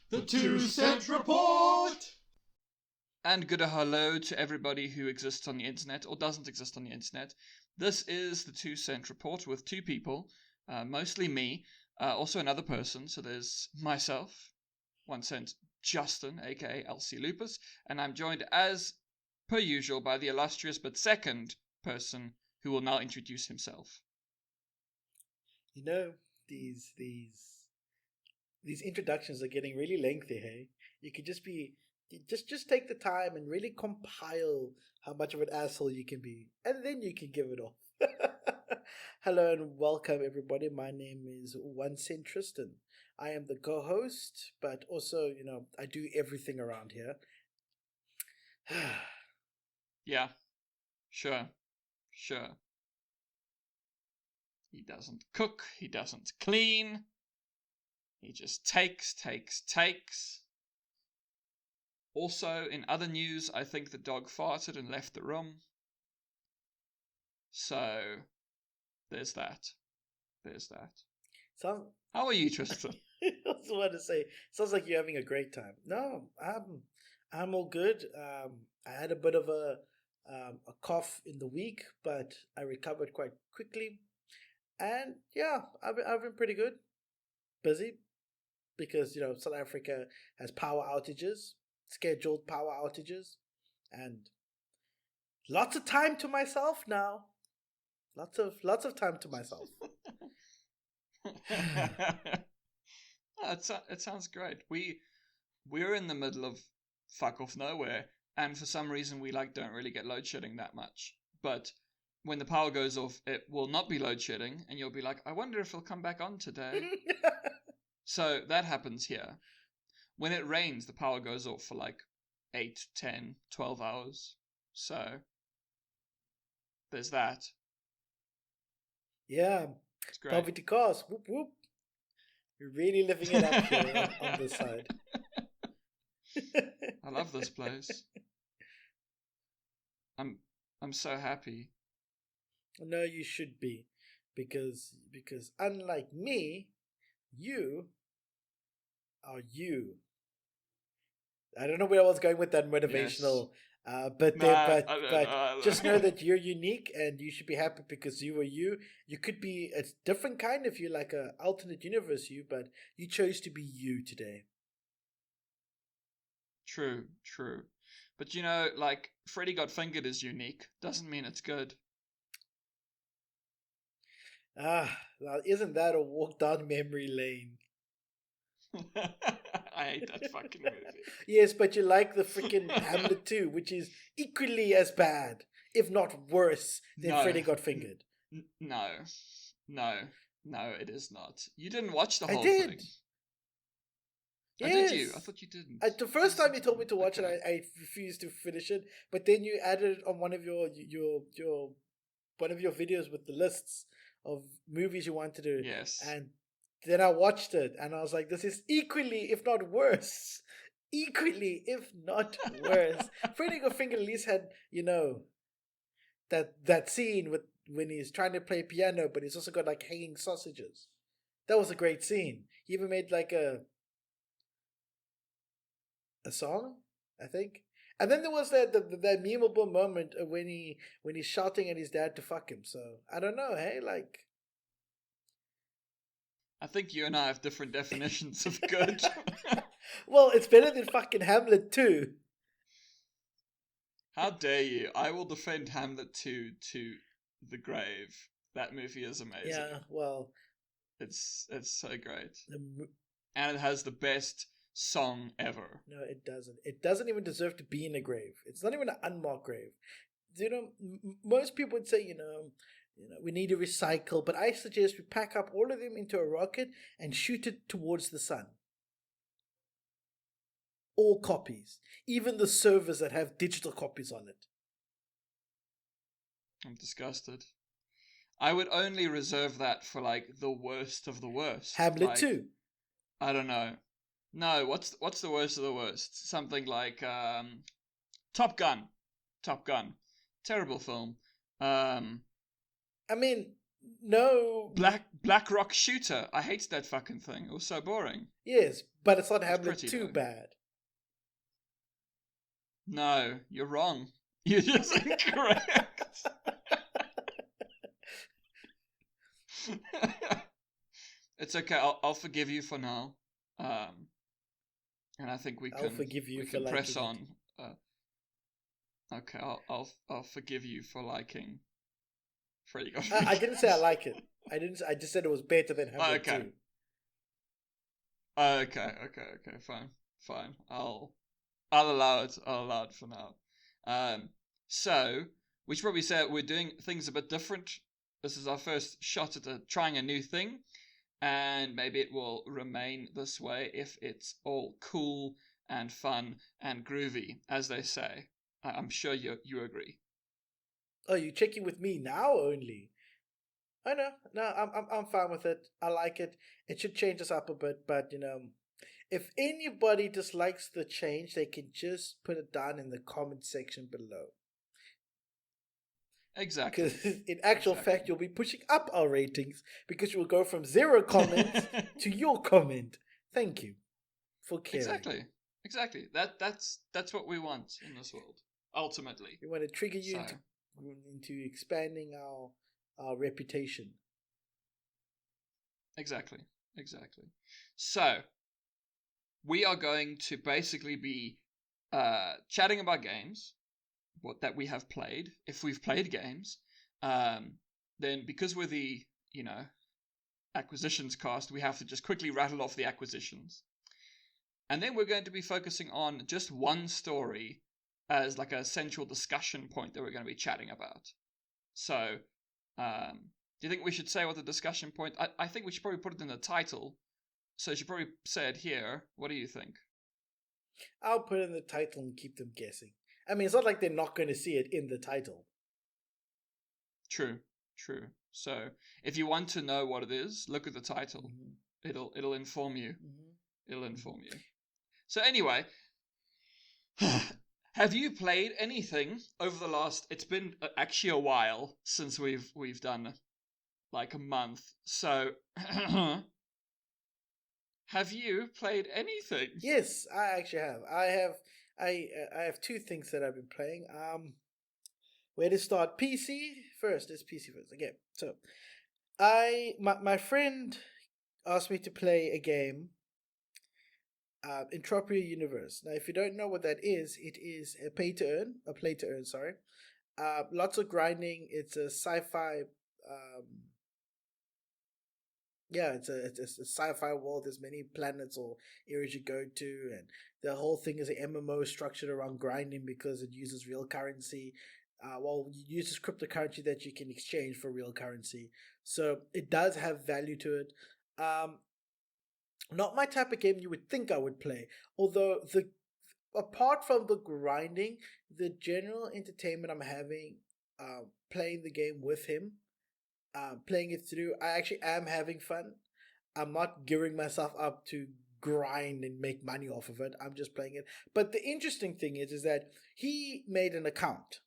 The 2 Cent Report! And good hello to everybody who exists on the internet or doesn't exist on the internet. This is the 2 Cent Report with two people, mostly me, also another person. So there's myself, 1 Cent Justin, aka LC Lupus, and I'm joined as per usual by the illustrious but second person who will now introduce himself. You know, these introductions are getting really lengthy, hey? You could just take the time and really compile how much of an asshole you can be, and then you can give it off. Hello and welcome everybody. My name is 1 Cent Tristan. I am the co-host, but also, I do everything around here. Yeah, sure. He doesn't cook, he doesn't clean. He just takes. Also, in other news, I think the dog farted and left the room. So, there's that. How are you, Tristan? I was about to say, sounds like you're having a great time. No, I'm all good. I had a bit of a cough in the week, but I recovered quite quickly. And yeah, I've been pretty good. Busy because South Africa has power outages, scheduled power outages, and lots of time to myself now. Lots of time to myself. It sounds great. We're in the middle of fuck off nowhere, and for some reason we don't really get load shedding that much. But when the power goes off, it will not be load shedding, and you'll be like, I wonder if it'll come back on today. So that happens here. When it rains, the power goes off for 8, 10, 12 hours. So there's that. Yeah. It's great. Poverty cost. Whoop whoop. You're really living it up here on this side. I love this place. I'm so happy. No, you should be, because unlike me, you are you. I don't know where I was going with that motivational, yes. but just know that you're unique and you should be happy because you are you. You could be a different kind if you're like a alternate universe you, but you chose to be you today. True. But Freddy Got Fingered is unique. Doesn't mean it's good. Now isn't that a walk down memory lane? I hate that fucking movie. Yes, but you like the freaking Hamlet 2, which is equally as bad, if not worse, than Freddy Got Fingered. No, it is not. You didn't watch the whole thing. Yes. Did you? I thought you didn't. The first time you told me to watch it, I refused to finish it. But then you added it on one of your videos with the lists of movies you wanted to. Yes. And then I watched it, and I was like, "This is equally, if not worse, Freddy Got Fingered at least had that scene with when he's trying to play piano, but he's also got hanging sausages. That was a great scene. He even made a song, I think. And then there was that memeable moment when he's shouting at his dad to fuck him. So I don't know, hey, I think you and I have different definitions of good. Well, it's better than fucking Hamlet 2. How dare you? I will defend Hamlet 2 to the grave. That movie is amazing. Yeah, well, it's so great. And it has the best song ever. No, it doesn't. It doesn't even deserve to be in a grave. It's not even an unmarked grave. Most people would say, we need to recycle, but I suggest we pack up all of them into a rocket and shoot it towards the sun. All copies, even the servers that have digital copies on it. I'm disgusted. I would only reserve that for the worst of the worst. Hamlet 2. I don't know. No, what's the worst of the worst? Something like Top Gun. Terrible film. I mean, no. Black Rock Shooter. I hate that fucking thing. It was so boring. Yes, but it's not It's Hamlet pretty, too though. bad. No, you're wrong. You're just incorrect. It's okay. I'll forgive you for now. And I think I'll forgive you for press liking on. Okay, I'll forgive you for liking Freddy Got I Freaky. didn't say I like it. I just said it was better than Hamlet Okay. 2. Okay, fine. I'll allow it. I'll allow it for now. So we should probably say we're doing things a bit different. This is our first shot at trying a new thing, and maybe it will remain this way if it's all cool and fun and groovy, as they say. I'm sure you agree. Oh, you checking with me now only? I know. No, I'm fine with it. I like it. It should change us up a bit, but if anybody dislikes the change, they can just put it down in the comment section below. Exactly. Because in actual fact, you'll be pushing up our ratings because you will go from 0 comments to your comment. Thank you for caring. Exactly. That's what we want in this world. Ultimately, We want to trigger you into expanding our reputation. Exactly. So we are going to basically be chatting about games, that we have played, if we've played games. Then because we're the acquisitions cast, we have to just quickly rattle off the acquisitions, and then we're going to be focusing on just one story as like a central discussion point that we're going to be chatting about. So, do you think we should say what the discussion point? I think we should probably put it in the title. So you should probably say it here. What do you think? I'll put it in the title and keep them guessing. I mean, it's not like they're not going to see it in the title. True. So if you want to know what it is, look at the title. Mm-hmm. It'll inform you. Mm-hmm. It'll inform you. So anyway, have you played anything over the last? It's been actually a while since we've done like a month. So have you played anything? Yes, I actually have. I have two things that I've been playing. Where to start? PC first. It's PC first. Okay, so my friend asked me to play a game, Entropia Universe. Now, if you don't know what that is, it is a play to earn. Sorry, lots of grinding. It's a sci-fi. It's a sci-fi world. There's many planets or areas you go to, and the whole thing is an MMO structured around grinding because it uses real currency. It uses cryptocurrency that you can exchange for real currency. So it does have value to it. Not my type of game you would think I would play. Although apart from the grinding, the general entertainment I'm having, playing the game with him, playing it through, I actually am having fun. I'm not gearing myself up to grind and make money off of it. I'm just playing it. But the interesting thing is that he made an account.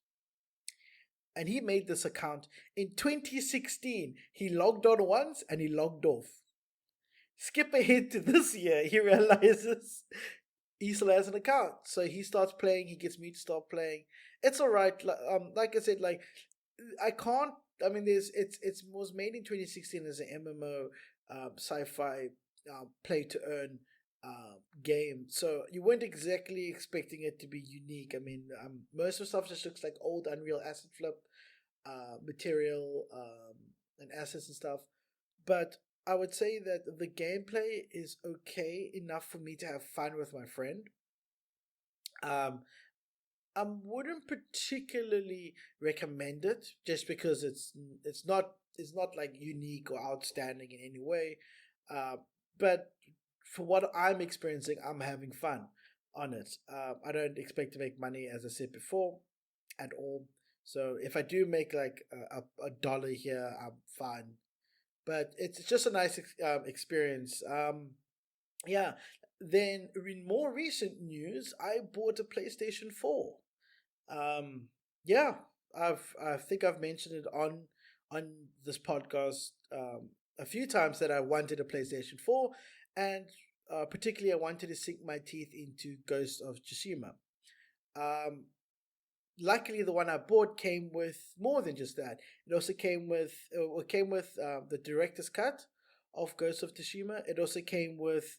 And he made this account in 2016. He logged on once and he logged off. Skip ahead to this year, he realizes he still has an account. So he starts playing, he gets me to start playing. It's alright. Like I said, I can't. I mean, it was made in 2016 as an MMO sci-fi play to earn game, so you weren't exactly expecting it to be unique. I mean, most of the stuff just looks like old Unreal Asset Flip material and assets and stuff, but I would say that the gameplay is okay enough for me to have fun with my friend. I wouldn't particularly recommend it just because it's not like unique or outstanding in any way. But for what I'm experiencing, I'm having fun on it. I don't expect to make money, as I said before, at all. So if I do make like a dollar here, I'm fine. But it's just a nice experience. Yeah. Then in more recent news, I bought a PlayStation 4. Yeah, I think I've mentioned it on this podcast a few times that I wanted a PlayStation 4, and particularly I wanted to sink my teeth into Ghost of Tsushima. Luckily, the one I bought came with more than just that. It also came with the director's cut of Ghost of Tsushima. It also came with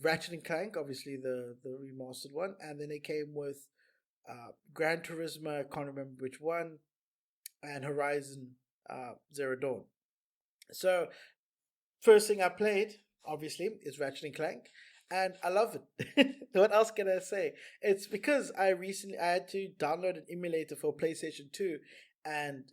Ratchet and Clank, obviously the remastered one, and then it came with Gran Turismo. I can't remember which one, and Horizon Zero Dawn. So first thing I played, obviously, is Ratchet and Clank, and I love it. What else can I say? It's because I had to download an emulator for PlayStation 2, and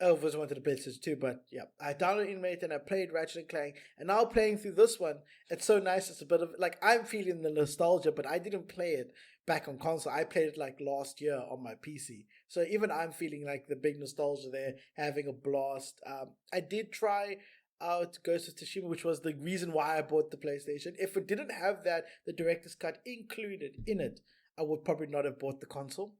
I always wanted a PlayStation 2, but yeah, I downloaded an emulator and I played Ratchet and Clank, and now playing through this one, it's so nice. It's a bit of like I'm feeling the nostalgia, but I didn't play it back on console. I played it like last year on my PC, so even I'm feeling like the big nostalgia there, having a blast. I did try out Ghost of Tsushima, which was the reason why I bought the PlayStation. If it didn't have the director's cut included in it, I would probably not have bought the console.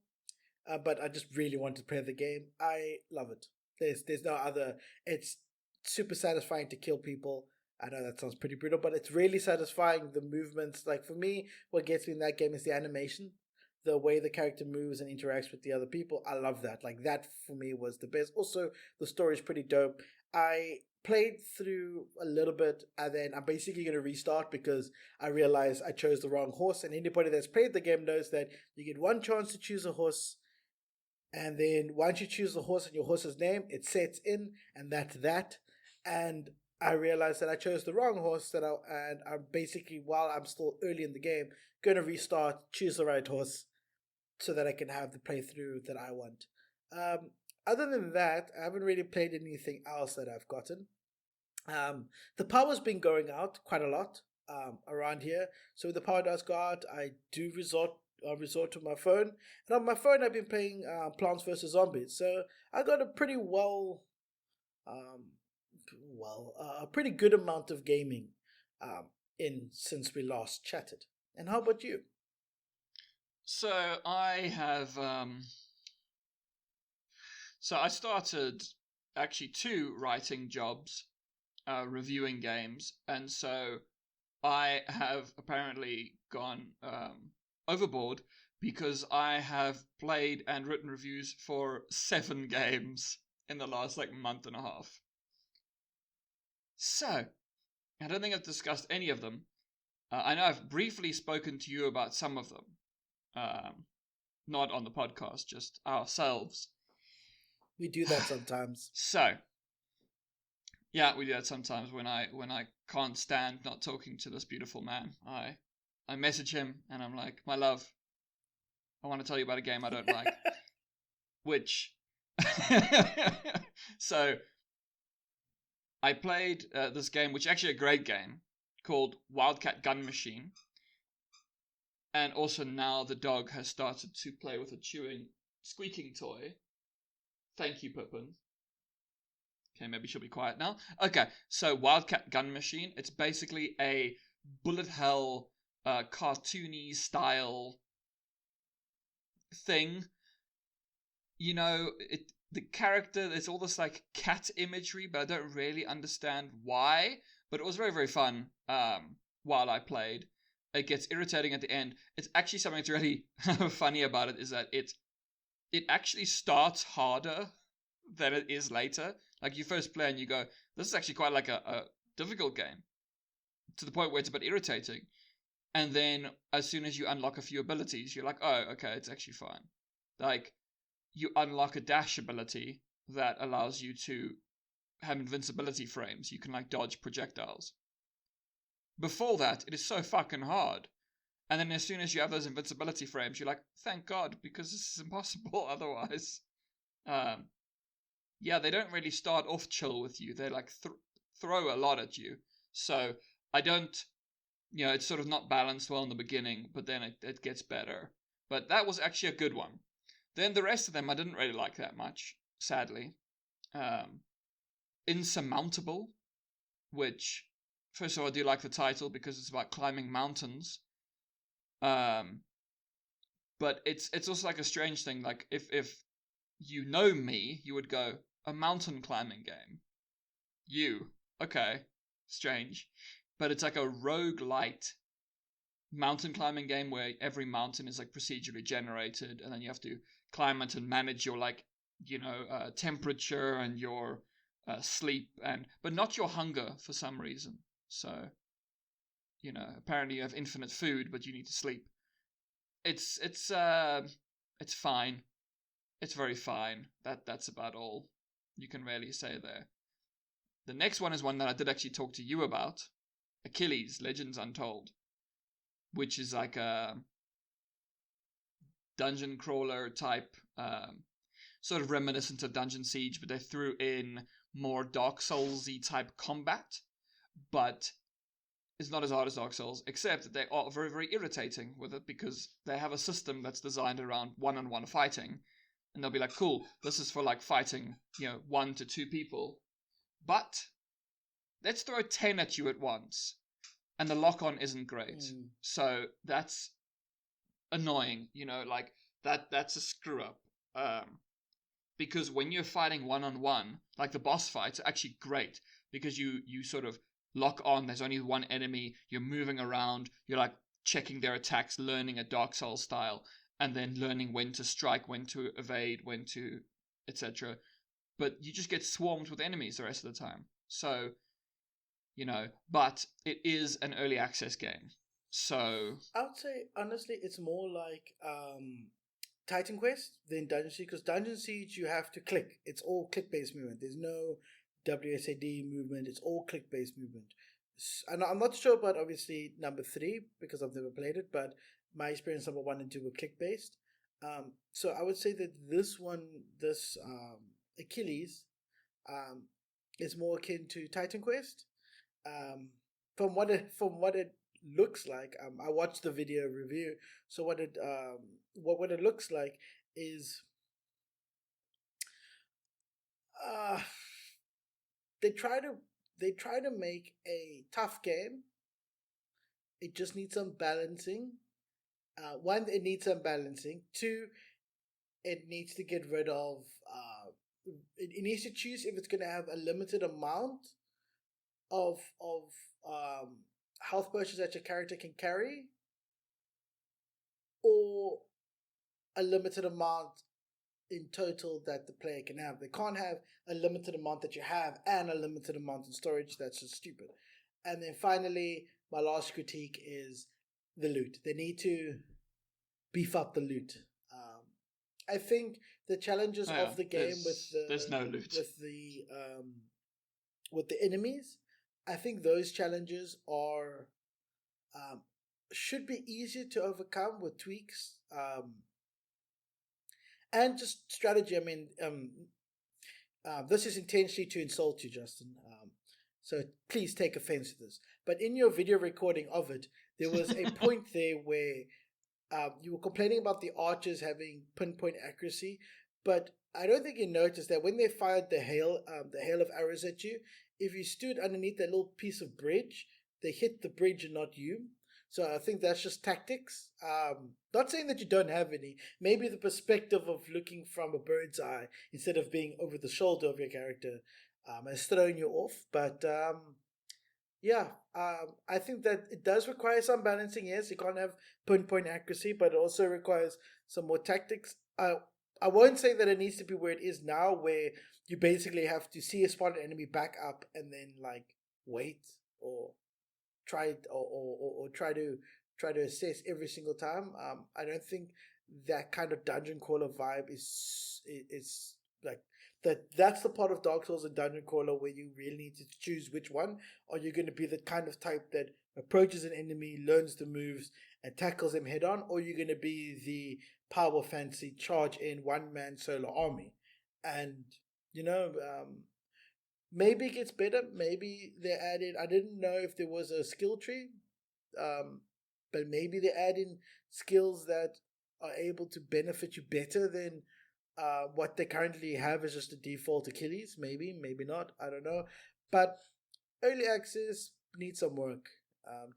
But I just really wanted to play the game. I love it. There's no other. It's super satisfying to kill people. I know that sounds pretty brutal, but it's really satisfying. The movements, like for me, what gets me in that game is the animation, the way the character moves and interacts with the other people. I love that. Like that for me was the best. Also, the story is pretty dope. I played through a little bit and then I'm basically going to restart because I realized I chose the wrong horse. And anybody that's played the game knows that you get one chance to choose a horse, and then once you choose the horse and your horse's name, it sets in, and that's that. And I realized that I chose the wrong horse, and I'm basically, while I'm still early in the game, going to restart, choose the right horse so that I can have the playthrough that I want. Other than that, I haven't really played anything else that I've gotten. The power's been going out quite a lot around here. So when the power does go out, I do resort to my phone. And on my phone, I've been playing Plants vs. Zombies. So I got a pretty a pretty good amount of gaming in since we last chatted. And how about you? So I have so I started actually 2 writing jobs, reviewing games, and so I have apparently gone overboard because I have played and written reviews for 7 games in the last month and a half. So I don't think I've discussed any of them. I know I've briefly spoken to you about some of them, not on the podcast, just ourselves. We do that sometimes. So, yeah, we do that sometimes when I can't stand not talking to this beautiful man. I message him and I'm like, my love, I want to tell you about a game I don't like. Which, so I played this game, which is actually a great game, called Wildcat Gun Machine. And also now the dog has started to play with a squeaking toy. Thank you, Pippin. Okay, maybe she'll be quiet now. Okay, so Wildcat Gun Machine. It's basically a bullet hell, cartoony style thing. You know, the character, there's all this cat imagery, but I don't really understand why. But it was very, very fun while I played. It gets irritating at the end. It's actually something that's really funny about it is that it actually starts harder than it is later. Like you first play and you go, this is actually quite a difficult game, to the point where it's a bit irritating. And then as soon as you unlock a few abilities, you're like, oh, okay, it's actually fine. Like you unlock a dash ability that allows you to have invincibility frames. You can dodge projectiles. Before that, it is so fucking hard. And then as soon as you have those invincibility frames, you're like, thank God, because this is impossible otherwise. Yeah, they don't really start off chill with you. They throw a lot at you. So I don't, it's sort of not balanced well in the beginning, but then it gets better. But that was actually a good one. Then the rest of them I didn't really like that much, sadly. Insurmountable, which, first of all, I do like the title because it's about climbing mountains. But it's also a strange thing. Like if you know me, you would go, a mountain climbing game. Okay, strange. but it's like a roguelite mountain climbing game where every mountain is like procedurally generated, and then you have to climb it and manage your like temperature and your sleep, but not your hunger for some reason. So apparently you have infinite food, but you need to sleep. It's fine. It's very fine. That's about all you can really say there. The next one is one that I did actually talk to you about, Achilles, Legends Untold, which is like a dungeon crawler type, sort of reminiscent of Dungeon Siege, but they threw in more Dark Souls-y type combat, but it's not as hard as Dark Souls, except that they are very, very irritating with it because they have a system that's designed around one-on-one fighting, and they'll be like, cool, this is for like fighting, 1 to 2 people, but let's throw 10 at you at once, and the lock-on isn't great. So that's annoying, like that's a screw up. Because when you're fighting one-on-one, like the boss fights are actually great because you sort of lock on, there's only one enemy, you're moving around, you're like checking their attacks, learning a Dark Souls style, and then learning when to strike, when to evade, when to etc. But you just get swarmed with enemies the rest of the time. So, but it is an early access game. So I would say honestly it's more like Titan Quest than Dungeon Siege, because Dungeon Siege you have to click. It's all click-based movement. There's no WSAD movement. It's all click-based movement. And I'm not sure about obviously number 3 because I've never played it, but my experience number 1 and 2 were click-based. So I would say that this Achilles, is more akin to Titan Quest. From what it looks like, I watched the video review. So what it looks like is they try to make a tough game. It just needs some balancing. One, it needs some balancing. 2, it needs to get rid of. It needs to choose if it's going to have a limited amount of health potions that your character can carry, or a limited amount in total that the player can have. They can't have a limited amount that you have and a limited amount in storage. That's just stupid. And then finally, my last critique is the loot. They need to beef up the loot. I think the challenges of the game there's no loot with the enemies, I think those challenges are should be easier to overcome with tweaks and just strategy. I mean, this is intentionally to insult you, Justin. So please take offense to this. But in your video recording of it, there was a point there where you were complaining about the archers having pinpoint accuracy, but I don't think you noticed that when they fired the hail of arrows at you, if you stood underneath that little piece of bridge, they hit the bridge and not you. So I think that's just tactics. Not saying that you don't have any. Maybe the perspective of looking from a bird's eye instead of being over the shoulder of your character has thrown you off. But I think that it does require some balancing. Yes, you can't have pinpoint accuracy, but it also requires some more tactics. I won't say that it needs to be where it is now, where you basically have to see a spotted enemy back up and then like wait or try it or try to assess every single time. I don't think that kind of dungeon crawler vibe is like that's the part of Dark Souls and dungeon crawler where you really need to choose which one. Are you going to be the kind of type that approaches an enemy, learns the moves, and tackles them head on, or are you going to be the power fancy charge in one-man solo army? And maybe it gets better. Maybe they added, I didn't know if there was a skill tree, but maybe they add in skills that are able to benefit you better than what they currently have is just a default Achilles. Maybe not. I don't know. But early access needs some work,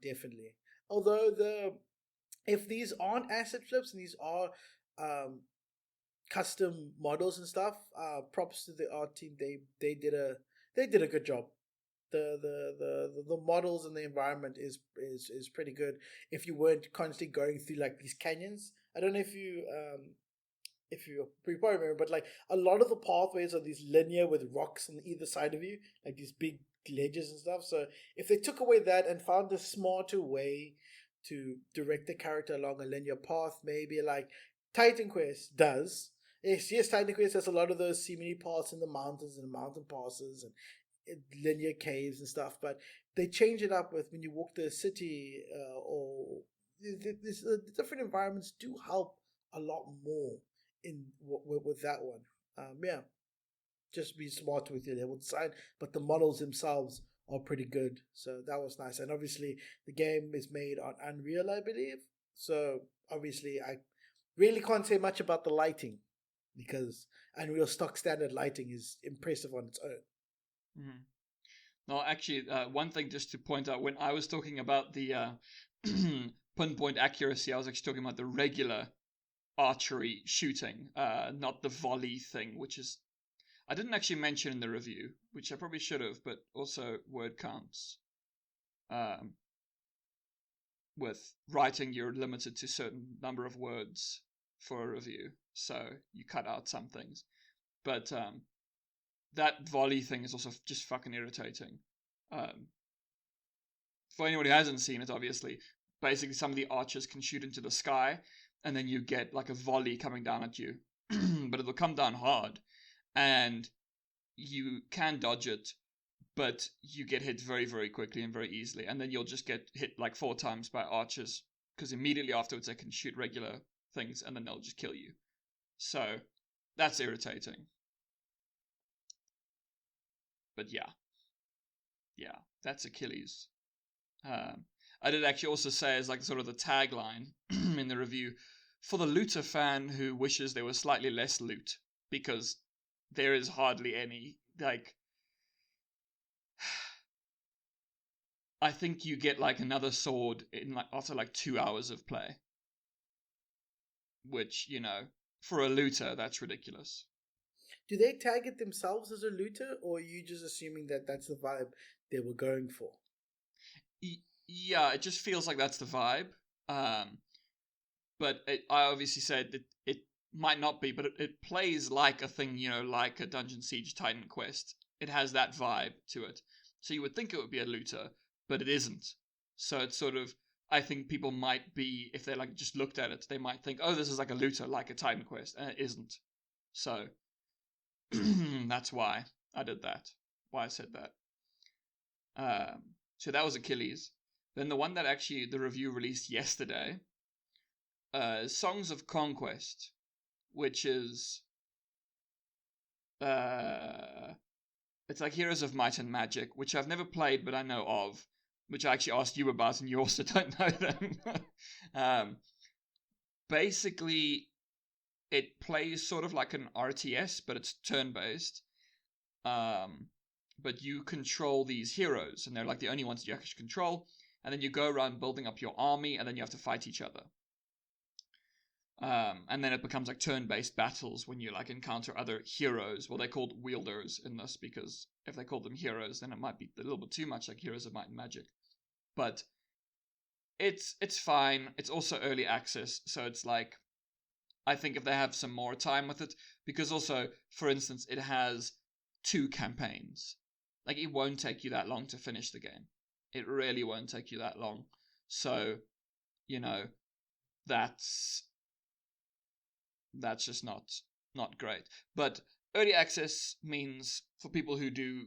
definitely. Although if these aren't asset flips and these are custom models and stuff, props to the art team. They did a good job. the models and the environment is pretty good. If you weren't constantly going through like these canyons, I don't know if you probably remember, but like a lot of the pathways are these linear with rocks on either side of you, like these big ledges and stuff. So if they took away that and found a smarter way to direct the character along a linear path, maybe like Titan Quest does. Yes, Titan Quest has a lot of those seemingly paths in the mountains and mountain passes and linear caves and stuff, but they change it up with when you walk the city or the different environments do help a lot more in with that one. Yeah, just be smart with your level design, but the models themselves are pretty good, so that was nice. And obviously, the game is made on Unreal, I believe. So obviously, I really can't say much about the lighting because Unreal stock standard lighting is impressive on its own. Mm-hmm. No, actually, one thing just to point out, when I was talking about the pinpoint accuracy, I was actually talking about the regular archery shooting, not the volley thing, which is, I didn't actually mention in the review, which I probably should have, but also word counts. With writing, you're limited to a certain number of words for a review, so you cut out some things. But that volley thing is also just fucking irritating. For anyone who hasn't seen it, obviously, basically some of the archers can shoot into the sky, and then you get like a volley coming down at you. But it'll come down hard, and you can dodge it, but you get hit very, very quickly and very easily. And then you'll just get hit like 4 times by archers, because immediately afterwards they can shoot regular things, and then they'll just kill you. So that's irritating. But yeah, that's Achilles. I did actually also say as like sort of the tagline in the review, for the looter fan who wishes there was slightly less loot, because there is hardly any. Like, I think you get like another sword in like after like 2 hours of play, which, you know, for a looter that's ridiculous. Do they tag it themselves as a looter, or are you just assuming that that's the vibe they were going for? Yeah, it just feels like that's the vibe. But I obviously said that it might not be, but it plays like a thing, you know, like a Dungeon Siege Titan Quest. It has that vibe to it. So you would think it would be a looter, but it isn't. So it's sort of, I think people might be, if they like just looked at it, they might think, oh, this is like a looter, like a Titan Quest, and it isn't. So that's why I did that. Why I said that. So that was Achilles. Then the one that actually the review released yesterday, Songs of Conquest, which is it's like Heroes of Might and Magic, which I've never played but I know of, which I actually asked you about and you also don't know them. Basically, it plays sort of like an RTS, but it's turn-based. But you control these heroes, and they're like the only ones you actually control. And then you go around building up your army, and then you have to fight each other. And then it becomes like turn-based battles when you like encounter other heroes. Well, they're called wielders in this, because if they called them heroes, then it might be a little bit too much like Heroes of Might and Magic. But it's fine. It's also early access, so it's like, I think if they have some more time with it, because also, for instance, it has 2 campaigns. Like, it won't take you that long to finish the game. It really won't take you that long. So, you know, that's just not great. But early access means for people who do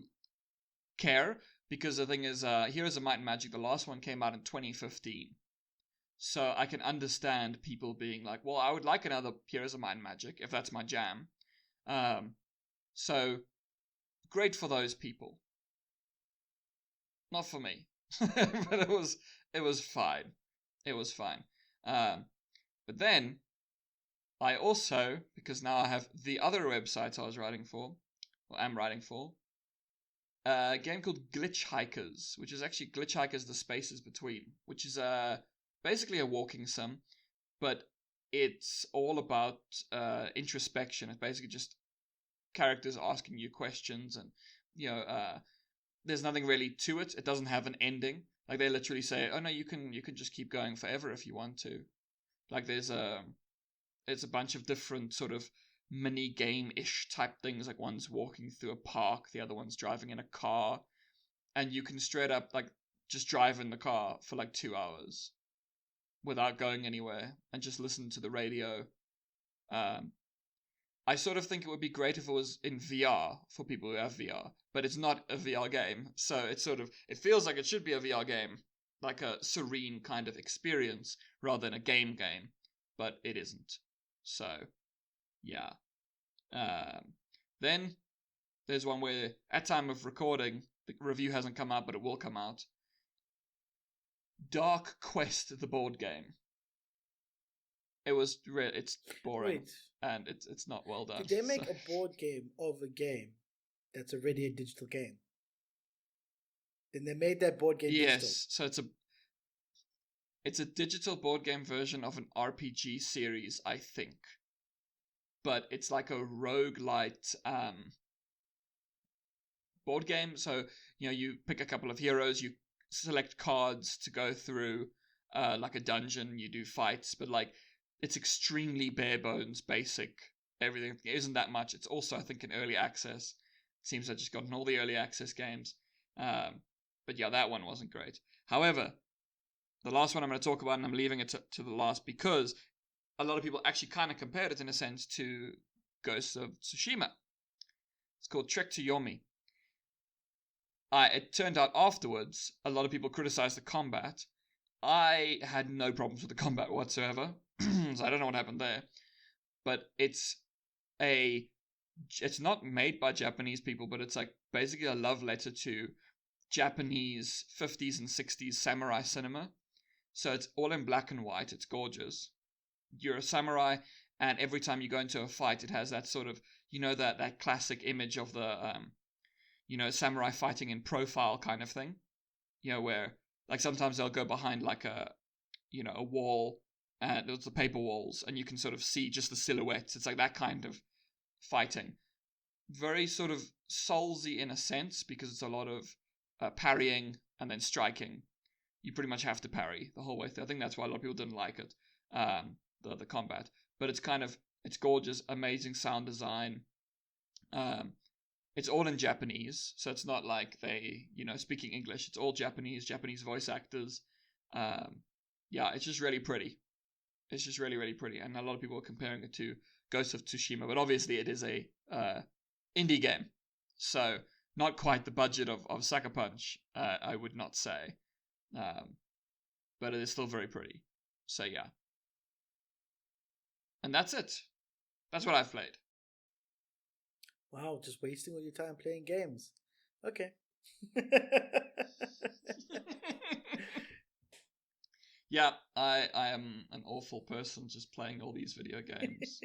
care, because the thing is, Heroes of Might and Magic, the last one came out in 2015. So I can understand people being like, well, I would like another Heroes of Might and Magic, if that's my jam. So, great for those people. Not for me. But it was fine. It was fine. But then, I also, because now I have the other website I was writing for, or am writing for, a game called Glitch Hikers, which is actually Glitch Hikers The Spaces Between, which is basically a walking sim, but it's all about introspection. It's basically just characters asking you questions, and, you know, there's nothing really to it. It doesn't have an ending. Like they literally say, "Oh no, you can just keep going forever if you want to." Like there's a bunch of different sort of mini game-ish type things. Like one's walking through a park, the other one's driving in a car, and you can straight up like just drive in the car for like 2 hours without going anywhere and just listen to the radio. I sort of think it would be great if it was in VR for people who have VR, but it's not a VR game, so it feels like it should be a VR game, like a serene kind of experience rather than a game, but it isn't. So, yeah. Then there's one where, at time of recording, the review hasn't come out, but it will come out. Dark Quest, the board game. It's boring. Wait, and it's not well done. did they make a board game of a game that's already a digital game? Then they made that board game digital. Yes, so it's a digital board game version of an RPG series, I think. But it's like a roguelite board game. So, you pick a couple of heroes, you select cards to go through like a dungeon, you do fights, but like it's extremely bare bones, basic. Everything isn't that much. It's also, I think, in early access. It seems I've just gotten all the early access games. But yeah, that one wasn't great. However, the last one I'm going to talk about, and I'm leaving it to the last because a lot of people actually kind of compared it in a sense to Ghost of Tsushima. It's called Trek to Yomi. It turned out afterwards, a lot of people criticized the combat. I had no problems with the combat whatsoever, so I don't know what happened there. But it's not made by Japanese people, but it's like basically a love letter to Japanese 50s and 60s samurai cinema. So it's all in black and white. It's gorgeous. You're a samurai, and every time you go into a fight, it has that sort of, that classic image of the, samurai fighting in profile kind of thing. Where like sometimes they'll go behind like a wall, and it's the paper walls, and you can sort of see just the silhouettes. It's like that kind of fighting. Very sort of Soulsy in a sense, because it's a lot of parrying and then striking. You pretty much have to parry the whole way through. I think that's why a lot of people didn't like it, the combat. But it's gorgeous, amazing sound design. It's all in Japanese, so it's not like they, speaking English. It's all Japanese voice actors. Yeah, it's just really pretty. It's just really, really pretty. And a lot of people are comparing it to Ghost of Tsushima, but obviously it is a indie game. So not quite the budget of Sucker Punch, I would not say. But it is still very pretty. So yeah. And that's it. That's what I've played. Wow, just wasting all your time playing games. Okay. Yeah, I am an awful person just playing all these video games.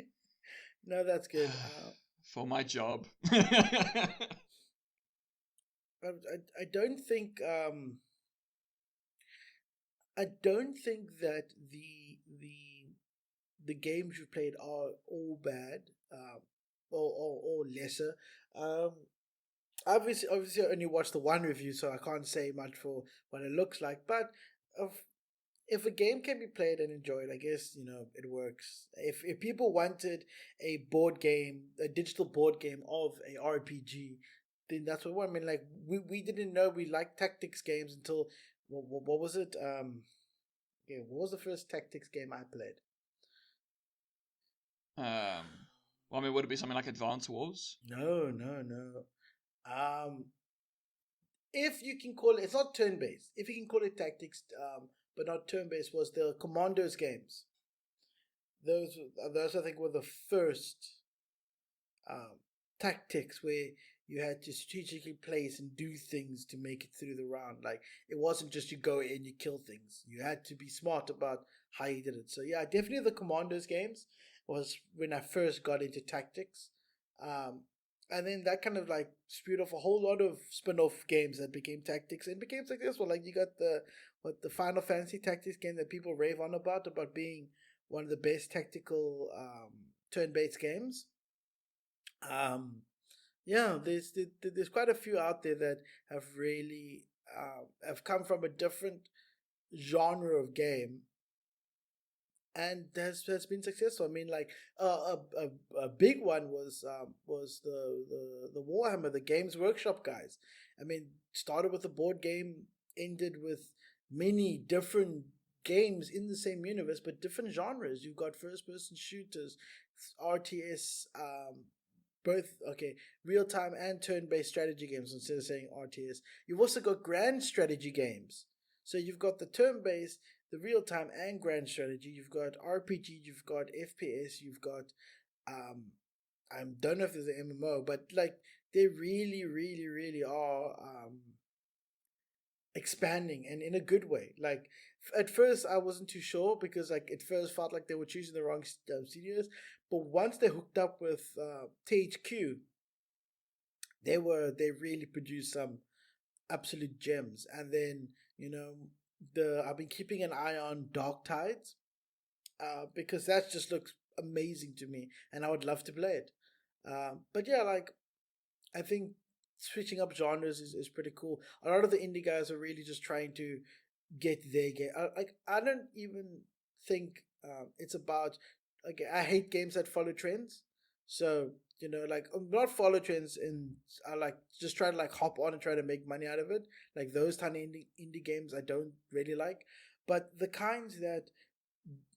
No, that's good. For my job. I don't think that the games you played are all bad, or lesser. Obviously, I only watched the one review, so I can't say much for what it looks like. But if a game can be played and enjoyed, I guess it works. If people wanted a board game, a digital board game of a RPG, then that's what I mean. Like we didn't know we liked tactics games until what was it? What was the first tactics game I played? Well, I mean, would it be something like Advance Wars? No. If you can call it, it's not turn-based. If you can call it tactics, but not turn-based, was the Commandos games. Those I think were the first tactics where you had to strategically place and do things to make it through the round. Like it wasn't just you go in, you kill things. You had to be smart about how you did it. So yeah, definitely the Commandos games was when I first got into tactics. And then that kind of like spewed off a whole lot of spin-off games that became tactics and became like this one. Like you got the Final Fantasy Tactics game that people rave on about being one of the best tactical turn-based games. Yeah, there's quite a few out there that have really have come from a different genre of game, and has been successful. I mean, like a big one was the Warhammer, the Games Workshop guys. I mean, started with a board game, ended with many different games in the same universe, but different genres. You've got first person shooters, RTS, both okay, real time and turn based strategy games instead of saying RTS. You've also got grand strategy games. So you've got the turn based, the real time and grand strategy. You've got RPG, you've got FPS, you've got I don't know if there's an MMO, but like they really, really, really are expanding and in a good way. Like at first I wasn't too sure because like it first felt like they were choosing the wrong studios, but once they hooked up with THQ, they really produced some absolute gems. And then the I've been keeping an eye on Dark Tides because that just looks amazing to me, and I would love to play it. But yeah, like I think switching up genres is pretty cool. A lot of the indie guys are really just trying to get their game. I don't even think it's about. Like I hate games that follow trends. So like not follow trends, and I like just try to like hop on and try to make money out of it. Like those tiny indie games I don't really like, but the kinds that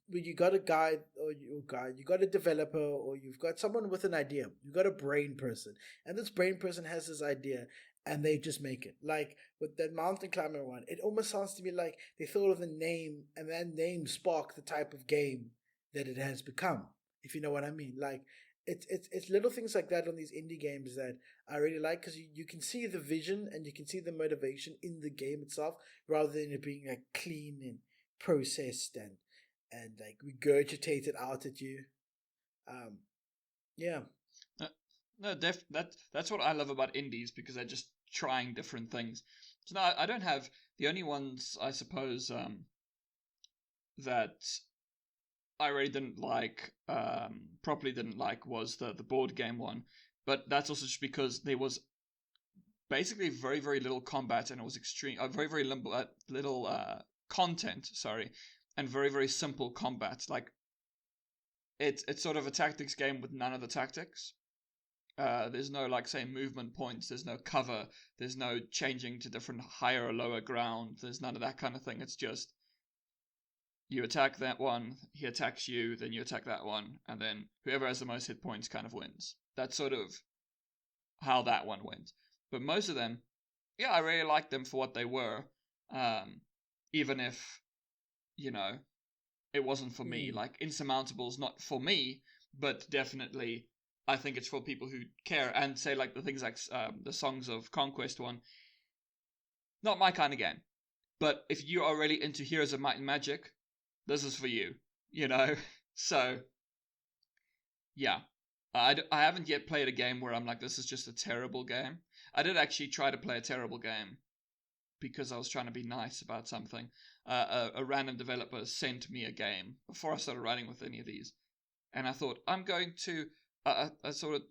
when you got a guy or you got a developer, or you've got someone with an idea, you got a brain person, and this brain person has this idea, and they just make it. Like with that mountain climber one, it almost sounds to me like they thought of the name, and that name sparked the type of game that it has become. If you know what I mean, like it's little things like that on these indie games that I really like, because you can see the vision and you can see the motivation in the game itself, rather than it being like clean and processed and like regurgitated out at you. Um, yeah, Uh, no, that's what I love about indies, because they're just trying different things. So no, I don't have the only ones I suppose that I really didn't like, properly didn't like, was the board game one. But that's also just because there was basically very very little combat, and it was extreme, very very little content. Sorry, and very very simple combat. Like it's sort of a tactics game with none of the tactics. There's no, like, say, movement points. There's no cover. There's no changing to different higher or lower ground. There's none of that kind of thing. It's just you attack that one, he attacks you, then you attack that one, and then whoever has the most hit points kind of wins. That's sort of how that one went. But most of them, yeah, I really liked them for what they were. Even if, you know, it wasn't for me. Like, Insurmountable's not for me, but definitely I think it's for people who care. And say, like, the things like the Songs of Conquest one, not my kind of game. But if you are really into Heroes of Might and Magic, this is for you, you know? So, yeah. I haven't yet played a game where I'm like, this is just a terrible game. I did actually try to play a terrible game because I was trying to be nice about something. A random developer sent me a game before I started writing with any of these. And I thought, I'm going to sort of,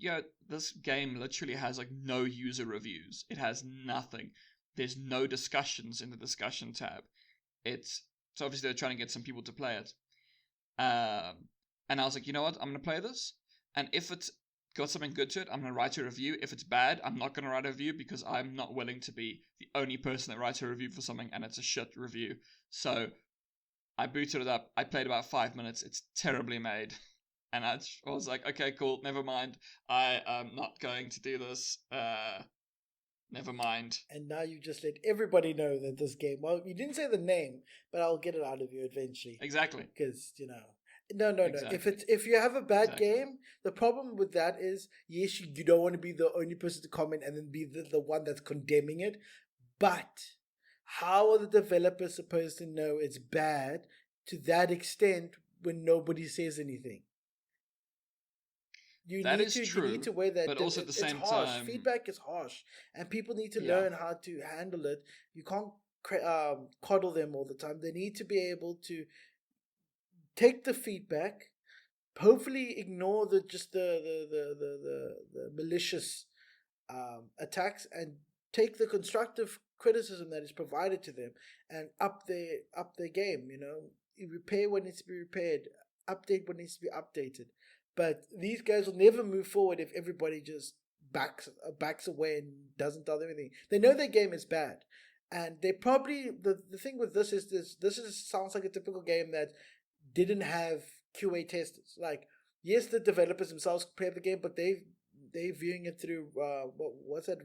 this game literally has like no user reviews. It has nothing. There's no discussions in the discussion tab. So obviously they're trying to get some people to play it. And I was like, you know what? I'm going to play this. And if it's got something good to it, I'm going to write a review. If it's bad, I'm not going to write a review, because I'm not willing to be the only person that writes a review for something and it's a shit review. So I booted it up. I played about 5 minutes. It's terribly made. And I was like, okay, cool, never mind. I am not going to do this. Never mind. and now you just let everybody know that this game. Well, you didn't say the name, but I'll get it out of you eventually. Exactly. Because no. Exactly. If you have a bad game, the problem with that is, yes, you don't want to be the only person to comment and then be the one that's condemning it. But how are the developers supposed to know it's bad to that extent when nobody says anything? You need to weigh that. But also at the same harsh. time, Feedback is harsh, and people need to learn how to handle it. You can't coddle them all the time. They need to be able to take the feedback, hopefully ignore the malicious attacks and take the constructive criticism that is provided to them and up their game. Repair what needs to be repaired, update what needs to be updated. But these guys will never move forward if everybody just backs away and doesn't tell them anything. They know their game is bad, and they probably the thing with this is sounds like a typical game that didn't have QA testers. Like, yes, the developers themselves play the game, but they viewing it through what's that,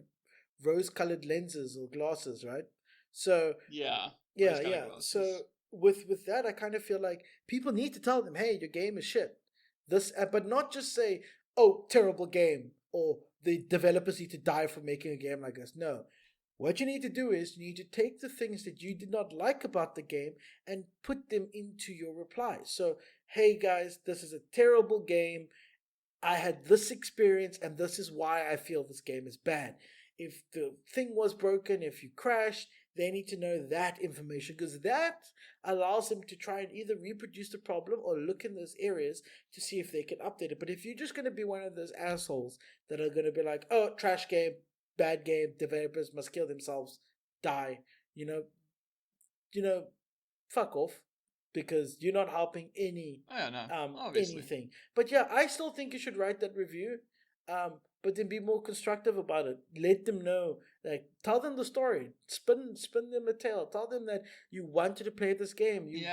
rose-colored lenses or glasses, right? So yeah. So with that, I kind of feel like people need to tell them, hey, your game is shit. This, but not just say, oh, terrible game, or the developers need to die for making a game like this. No. What you need to do is you need to take the things that you did not like about the game and put them into your replies. So, hey guys, this is a terrible game. I had this experience and this is why I feel this game is bad. If the thing was broken, if you crashed, they need to know that information, because that allows them to try and either reproduce the problem or look in those areas to see if they can update it. But if you're just going to be one of those assholes that are going to be like, oh, trash game, bad game, developers must kill themselves, die, fuck off, because you're not helping anything. But yeah, I still think you should write that review, but then be more constructive about it. Let them know, like, tell them the story, spin them a tale, tell them that you wanted to play this game, you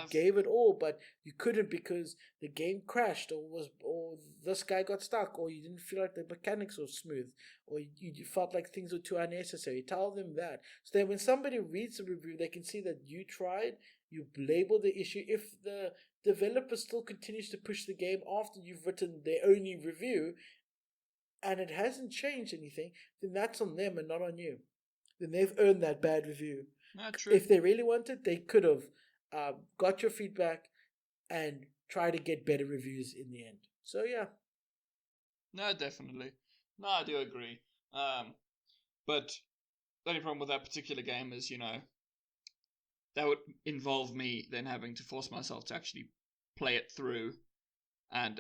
gave it all, but you couldn't because the game crashed, or this guy got stuck, or you didn't feel like the mechanics were smooth, or you felt like things were too unnecessary. Tell them that, so that when somebody reads the review, they can see that you tried, you label the issue. If the developer still continues to push the game after you've written their only review and it hasn't changed anything, then that's on them and not on you. Then they've earned that bad review. Not true. If they really wanted, they could have got your feedback and try to get better reviews in the end. So yeah. No, definitely. No, I do agree. But the only problem with that particular game is, that would involve me then having to force myself to actually play it through, and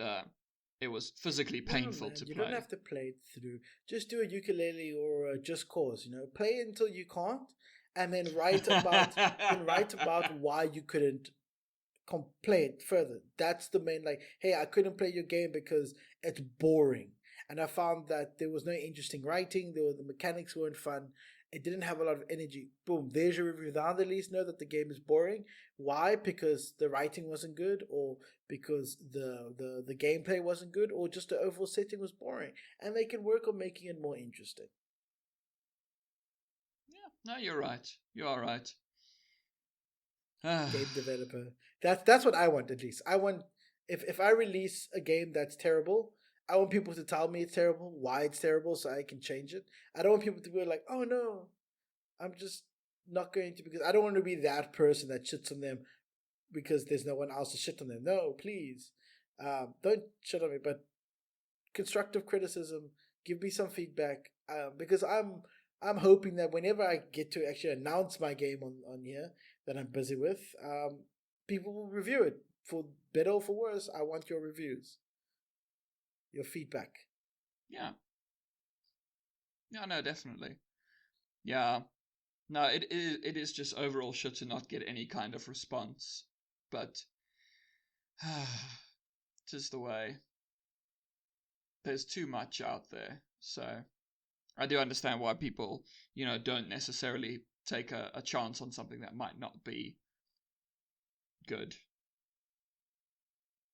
it was physically painful to play. You don't have to play it through. Just do a ukulele or a Just Cause. Play it until you can't, and then write about why you couldn't play it further. That's the main, like, hey, I couldn't play your game because it's boring, and I found that there was no interesting writing. The mechanics weren't fun. It didn't have a lot of energy. Boom, there's your review. Now they at least know that the game is boring. Why? Because the writing wasn't good, or because the gameplay wasn't good, or just the overall setting was boring. And they can work on making it more interesting. Yeah, no, you're right. You are right. Game developer. That's what I want, at least. I want, if I release a game that's terrible, I want people to tell me it's terrible, why it's terrible, so I can change it. I don't want people to be like, oh no, I'm just not going to, because I don't want to be that person that shits on them because there's no one else to shit on them. No, please. Don't shit on me, but constructive criticism, give me some feedback, because I'm hoping that whenever I get to actually announce my game on here that I'm busy with, people will review it. For better or for worse, I want your reviews. Your feedback. Yeah. Yeah, no, definitely. Yeah. No, it is just overall shit to not get any kind of response. But just the way. There's too much out there. So I do understand why people, don't necessarily take a chance on something that might not be good.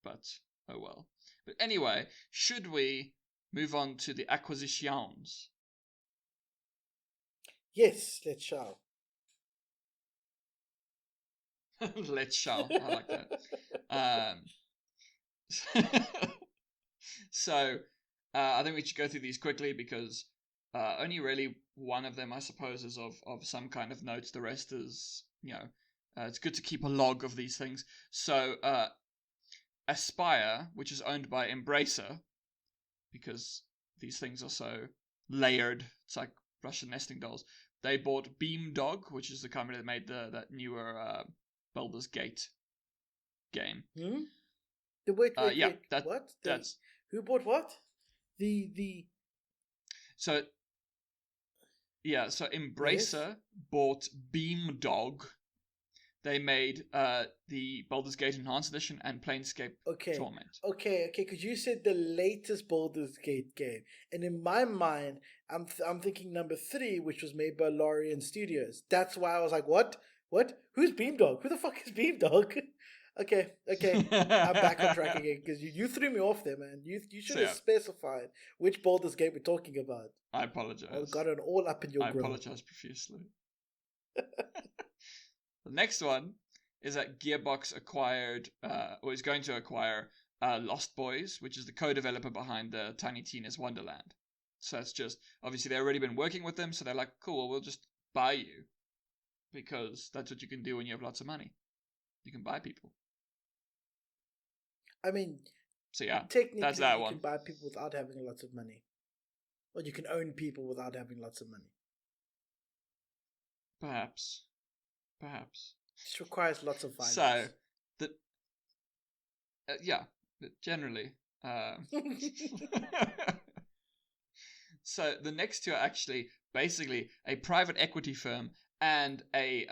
But oh well. But anyway, should we move on to the acquisitions? Yes, let's shall. Let's shall. I like that. So, I think we should go through these quickly because only really one of them, I suppose, is of some kind of note. The rest is, it's good to keep a log of these things. So, Aspyr, which is owned by Embracer, because these things are so layered, it's like Russian nesting dolls. They bought Beamdog, which is the company that made that newer Baldur's Gate game. Wait, yeah, what? That's who bought what? The So Embracer bought Beamdog. They made the Baldur's Gate Enhanced Edition and Planescape Torment. Okay, because you said the latest Baldur's Gate game, and in my mind, I'm thinking number 3, which was made by Lorien Studios. That's why I was like, what? Who's Beamdog? Who the fuck is Beamdog? Okay, I'm back on track again, because you threw me off there, man. You should have specified which Baldur's Gate we're talking about. I apologize. I got it all up in your grill. I apologize profusely. The next one is that Gearbox acquired, or is going to acquire, Lost Boys, which is the co-developer behind the Tiny Tina's Wonderland. So that's just, obviously they've already been working with them, so they're like, cool, well, we'll just buy you. Because that's what you can do when you have lots of money. You can buy people. I mean, so yeah, technically that's that you one. can buy people without having lots of money. Or you can own people without having lots of money. Perhaps. It requires lots of violence. So, generally. So the next two are actually basically a private equity firm and a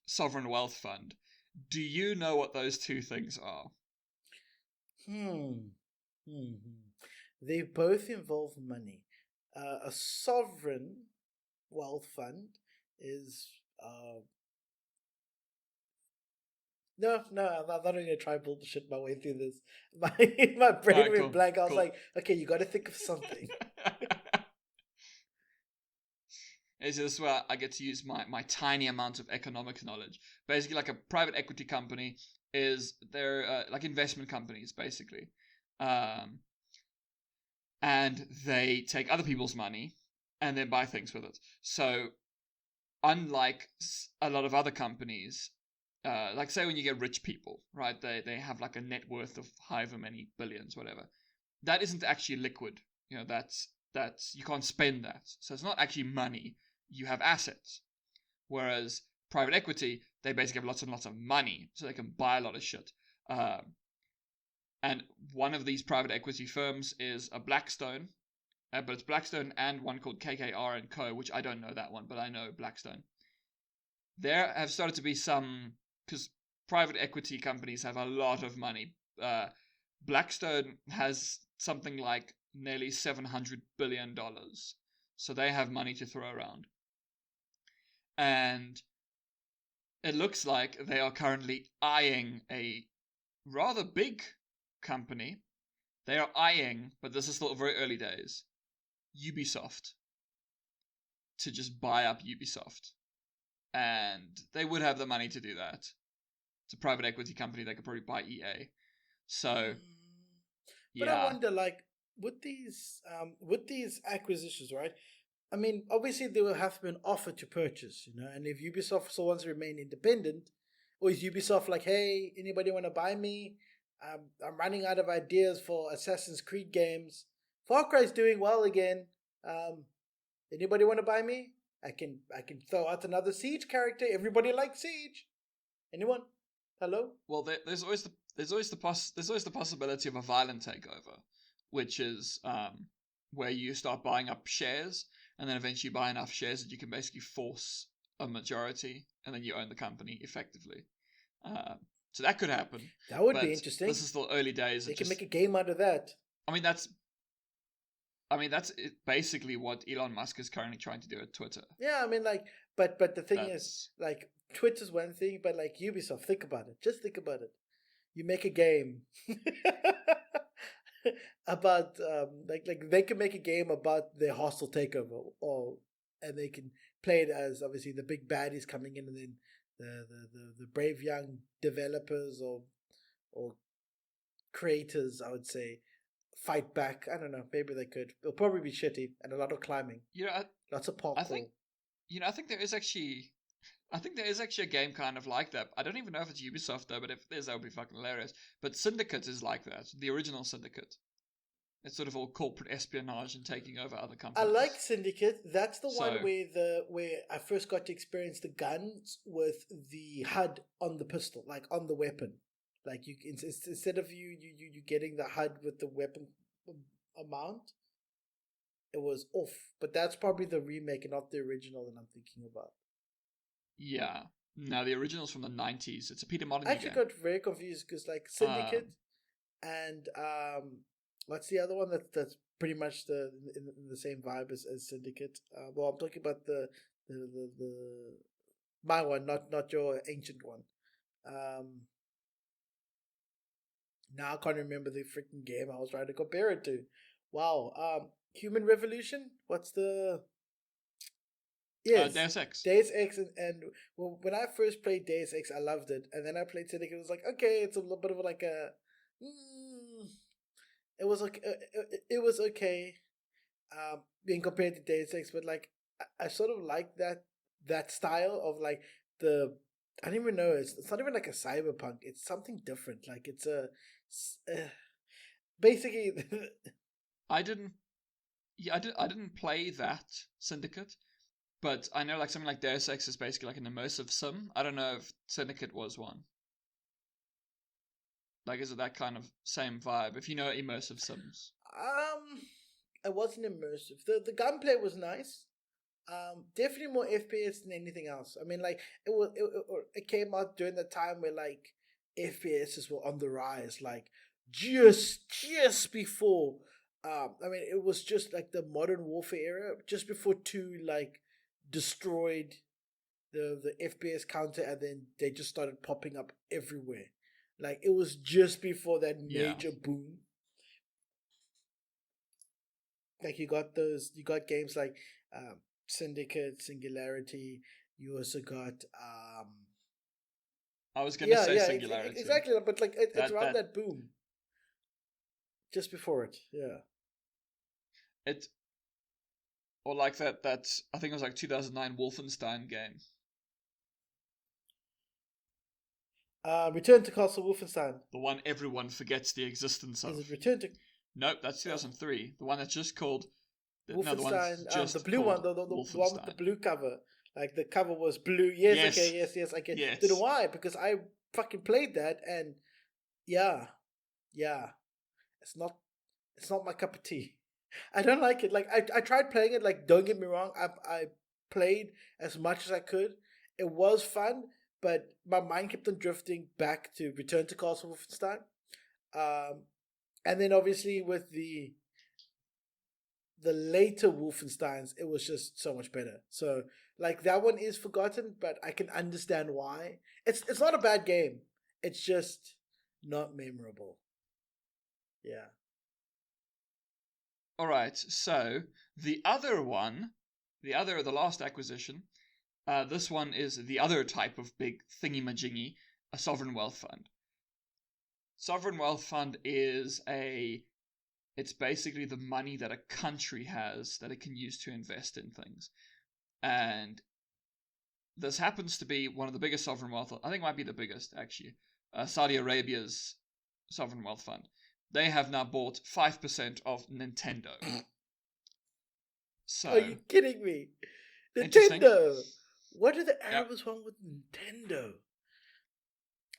sovereign wealth fund. Do you know what those two things are? They both involve money. A sovereign wealth fund is No, I'm not going to try bullshit my way through this. My brain went blank. I was like, okay, you got to think of something. This is where I get to use my tiny amount of economics knowledge. Basically, like a private equity company they're like investment companies, basically. And they take other people's money and then buy things with it. So, unlike a lot of other companies, like say when you get rich people, right? They have like a net worth of however many billions, whatever. That isn't actually liquid. You know, that's you can't spend that. So it's not actually money. You have assets. Whereas private equity, they basically have lots and lots of money, so they can buy a lot of shit. And one of these private equity firms is a Blackstone, but it's Blackstone and one called KKR and Co., which I don't know that one, but I know Blackstone. There have started to be some, because private equity companies have a lot of money. Blackstone has something like nearly $700 billion. So they have money to throw around. And it looks like they are currently eyeing a rather big company. They are eyeing, but this is still very early days, Ubisoft, to just buy up Ubisoft. And they would have the money to do that. It's a private equity company. They could probably buy EA. So, but I wonder, like, with these acquisitions, right? I mean, obviously there will have to be an offer to purchase, you know. And if Ubisoft still wants to remain independent, or is Ubisoft like, hey, anybody want to buy me? I'm running out of ideas for Assassin's Creed games. Far Cry's doing well again. Anybody want to buy me? I can throw out another Siege character. Everybody likes Siege. Anyone? Hello? Well, there's always the possibility of a violent takeover, which is where you start buying up shares, and then eventually buy enough shares that you can basically force a majority, and then you own the company effectively. So that could happen. That would be interesting. This is still early days. They can make a game out of that. I mean, that's basically what Elon Musk is currently trying to do at Twitter. Yeah, I mean, like, but the thing is, like, Twitter's one thing, but like Ubisoft, think about it. Just think about it. You make a game about like they can make a game about their hostile takeover, and they can play it as obviously the big baddies coming in, and then the brave young developers or creators, I would say, fight back. I don't know. Maybe they could. It'll probably be shitty and a lot of climbing. Lots of parkour. I think there is actually a game kind of like that. I don't even know if it's Ubisoft though, but if it is, that would be fucking hilarious. But Syndicate is like that. The original Syndicate. It's sort of all corporate espionage and taking over other companies. I like Syndicate. That's the one where I first got to experience the guns with the HUD on the pistol, like on the weapon. Like you, instead of you getting the HUD with the weapon amount, it was off. But that's probably the remake and not the original that I'm thinking about. Yeah. No, the original's from the 90s. It's a Peter Molyneux I actually game. got very confused because like Syndicate and what's the other one that's pretty much in the same vibe as Syndicate? Well, I'm talking about the my one, not your ancient one. Now I can't remember the freaking game I was trying to compare it to. Wow. Human Revolution? What's the... Yes. Deus Ex. Deus Ex, and well, when I first played Deus Ex, I loved it. And then I played Syndicate, it was like, okay, it's a little bit of like a... it was like... it was okay being compared to Deus Ex, but like, I sort of like that style of like the... I don't even know. It's not even like a cyberpunk. It's something different. Like it's a basically. I didn't play that Syndicate, but I know like something like Deus Ex is basically like an immersive sim. I don't know if Syndicate was one. Like, is it that kind of same vibe? If you know immersive sims. It wasn't immersive. The gunplay was nice. Definitely more FPS than anything else. I mean, like it came out during the time where like FPSs were on the rise, like just before. I mean, it was just like the modern warfare era, just before 2 like destroyed the FPS counter, and then they just started popping up everywhere. Like it was just before that major boom. Like you got games like Syndicate, Singularity. You also got I was gonna say Singularity. Exactly, but like it's around that boom. Just before it, yeah. It or like that I think it was like 2009 Wolfenstein game. Return to Castle Wolfenstein. The one everyone forgets the existence of. Is it Return to... Nope, that's 2003. The one that's just called... Wolfenstein, the blue one, the one with the blue cover. Like the cover was blue. Yes. Okay, yes, I get. Yes. Don't know why, because I fucking played that, and yeah, it's not my cup of tea. I don't like it. Like I tried playing it. Like, don't get me wrong, I played as much as I could. It was fun, but my mind kept on drifting back to Return to Castle Wolfenstein. And then obviously with the later Wolfensteins, it was just so much better. So like that one is forgotten, but I can understand why. It's not a bad game. It's just not memorable. Yeah. All right. So the last acquisition, this one is the other type of big thingy-majingy, a sovereign wealth fund. Sovereign wealth fund is it's basically the money that a country has that it can use to invest in things. And this happens to be one of the biggest sovereign wealth, I think it might be the biggest actually, Saudi Arabia's sovereign wealth fund. They have now bought 5% of Nintendo. So, are you kidding me? Nintendo! What are the Arabs want with Nintendo?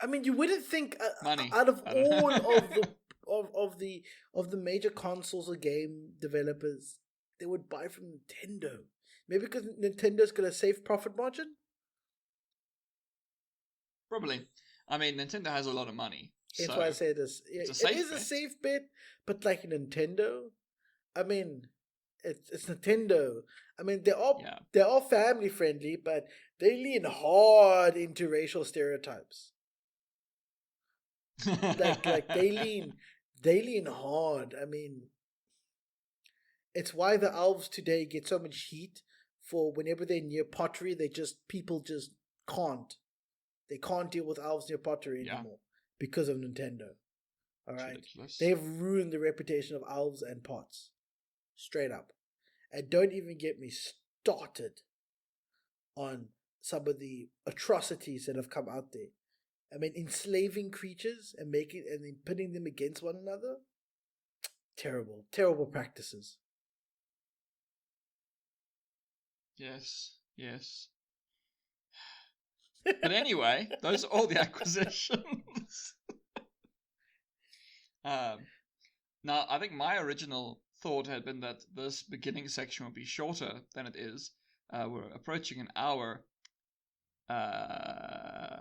I mean, you wouldn't think money. Out of all of the major consoles or game developers, they would buy from Nintendo. Maybe because Nintendo's got a safe profit margin? Probably. I mean, Nintendo has a lot of money. That's why I say this. It is a safe bet, but like Nintendo, I mean, it's Nintendo. I mean, they're all family friendly, but they lean hard into racial stereotypes. like they lean hard. I mean, it's why the elves today get so much heat for whenever they're near pottery. People just can't. They can't deal with elves near pottery anymore because of Nintendo. All right, they've ruined the reputation of elves and pots, straight up. And don't even get me started on some of the atrocities that have come out there. I mean, enslaving creatures and then pitting them against one another. Terrible practices. Yes. But anyway, those are all the acquisitions. Now, I think my original thought had been that this beginning section would be shorter than it is. We're approaching an hour. I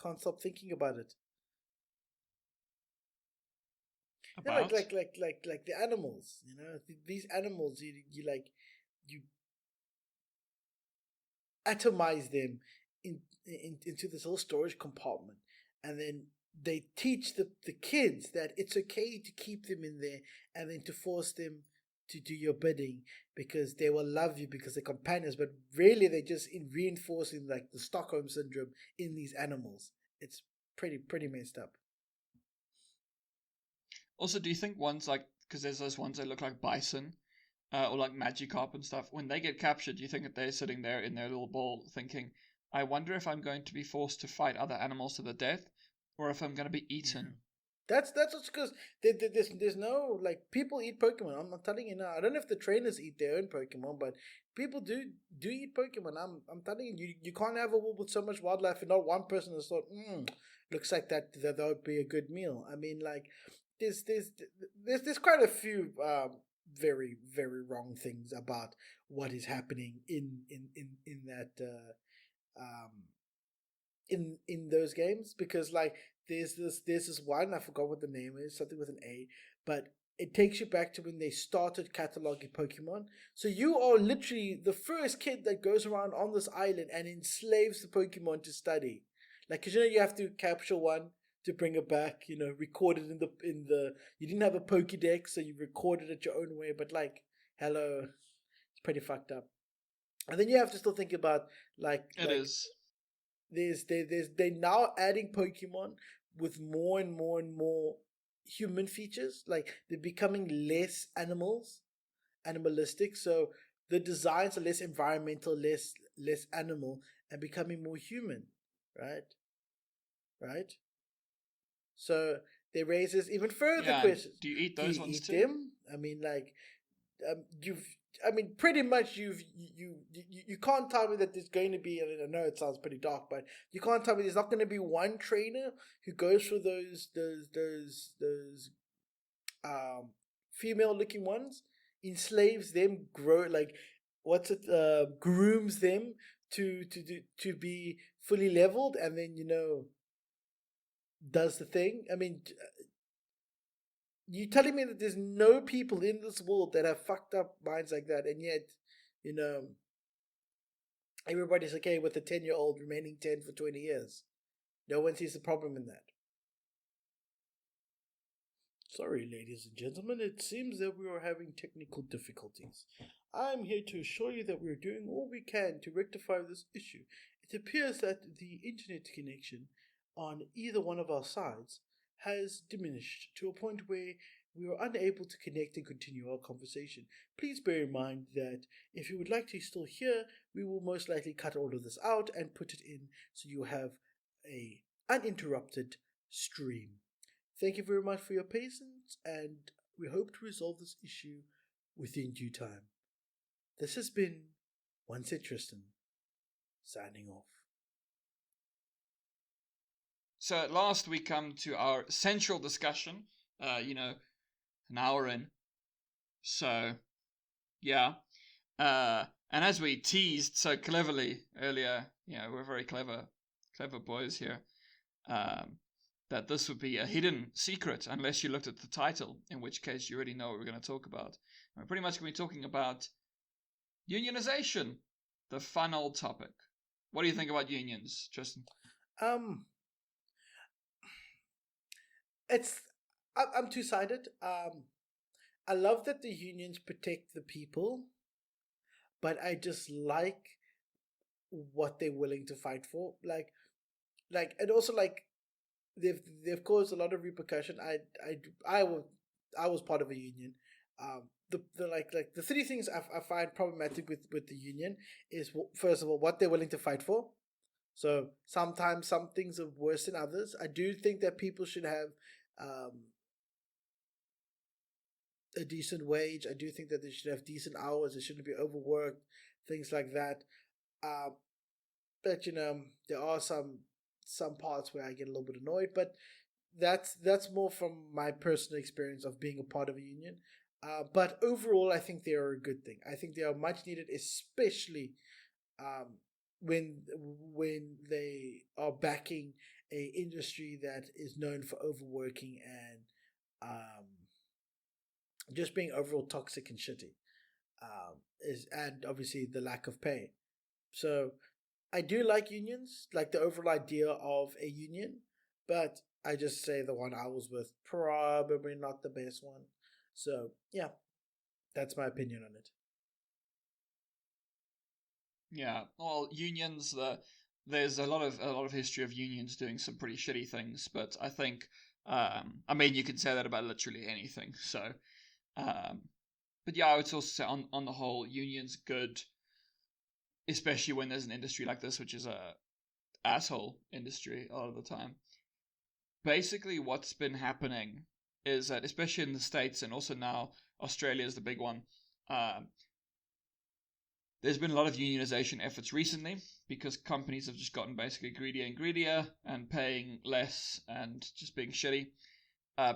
can't stop thinking about it. About? Like the animals, these animals, you atomize them into this little storage compartment, and then they teach the kids that it's okay to keep them in there, and then to force them to do your bidding because they will love you because they're companions. But really, they're just reinforcing like the Stockholm syndrome in these animals. It's pretty messed up. Also, do you think ones like, because there's those ones that look like bison, or like Magikarp and stuff, when they get captured, do you think that they're sitting there in their little ball thinking, I wonder if I'm going to be forced to fight other animals to the death, or if I'm going to be eaten? Yeah. That's what's because there's no, like, people eat Pokemon. I'm telling you now. I don't know if the trainers eat their own Pokemon, but people do eat Pokemon. I'm telling you, you can't have a world with so much wildlife and not one person has thought, looks like that would be a good meal. I mean, like, there's quite a few very very wrong things about what is happening in that in those games, because like there's this one, I forgot what the name is, something with an A, but it takes you back to when they started cataloging Pokemon. So you are literally the first kid that goes around on this island and enslaves the Pokemon to study. Like, cause you have to capture one to bring it back, record it in the you didn't have a Pokédex, so you recorded it your own way, but like, hello, it's pretty fucked up. And then you have to still think about It is. They're now adding Pokemon with more and more and more human features. Like, they're becoming less animalistic. So the designs are less environmental, less animal, and becoming more human, right? Right. So they raise this even further questions. Do you eat those ones too? Them? I mean, like, pretty much you can't tell me that there's going to be, I know it sounds pretty dark, but you can't tell me there's not going to be one trainer who goes for those female looking ones, enslaves them, grooms them to be fully leveled, and then does the thing. I mean, you telling me that there's no people in this world that have fucked up minds like that, and yet, everybody's okay with a 10-year-old remaining 10 for 20 years. No one sees the problem in that. Sorry, ladies and gentlemen, it seems that we are having technical difficulties. I'm here to assure you that we are doing all we can to rectify this issue. It appears that the internet connection on either one of our sides has diminished to a point where we are unable to connect and continue our conversation. Please bear in mind that if you would like to still hear, we will most likely cut all of this out and put it in so you have a uninterrupted stream. Thank you very much for your patience, and we hope to resolve this issue within due time. This has been One Said Tristan, signing off. So at last we come to our central discussion, an hour in. So, yeah. And as we teased so cleverly earlier, we're very clever boys here, that this would be a hidden secret unless you looked at the title, in which case you already know what we're going to talk about. We're pretty much going to be talking about unionization, the fun old topic. What do you think about unions, Tristan? I'm two-sided. I love that the unions protect the people, but I just like what they're willing to fight for. And also, like, they've caused a lot of repercussion. I was part of a union. The three things I find problematic with the union is, first of all, what they're willing to fight for. So sometimes some things are worse than others. I do think that people should have a decent wage. I do think that they should have decent hours. They shouldn't be overworked, things like that. But there are some parts where I get a little bit annoyed. But that's more from my personal experience of being a part of a union. But overall, I think they are a good thing. I think they are much needed, especially um, when they are backing a industry that is known for overworking and um, just being overall toxic and shitty. Is and obviously the lack of pay. So I do like unions, like the overall idea of a union, but I just say the one I was with probably not the best one. So yeah, that's my opinion on it. Yeah, well, unions. There's a lot of history of unions doing some pretty shitty things, but I think, I mean, you can say that about literally anything. So, um, but yeah, I would also say on the whole, unions good, especially when there's an industry like this, which is a asshole industry a lot of the time. Basically, what's been happening is that, especially in the States and also now Australia is the big one. Um, There's been a lot of unionization efforts recently because companies have just gotten basically greedier and greedier and paying less and just being shitty.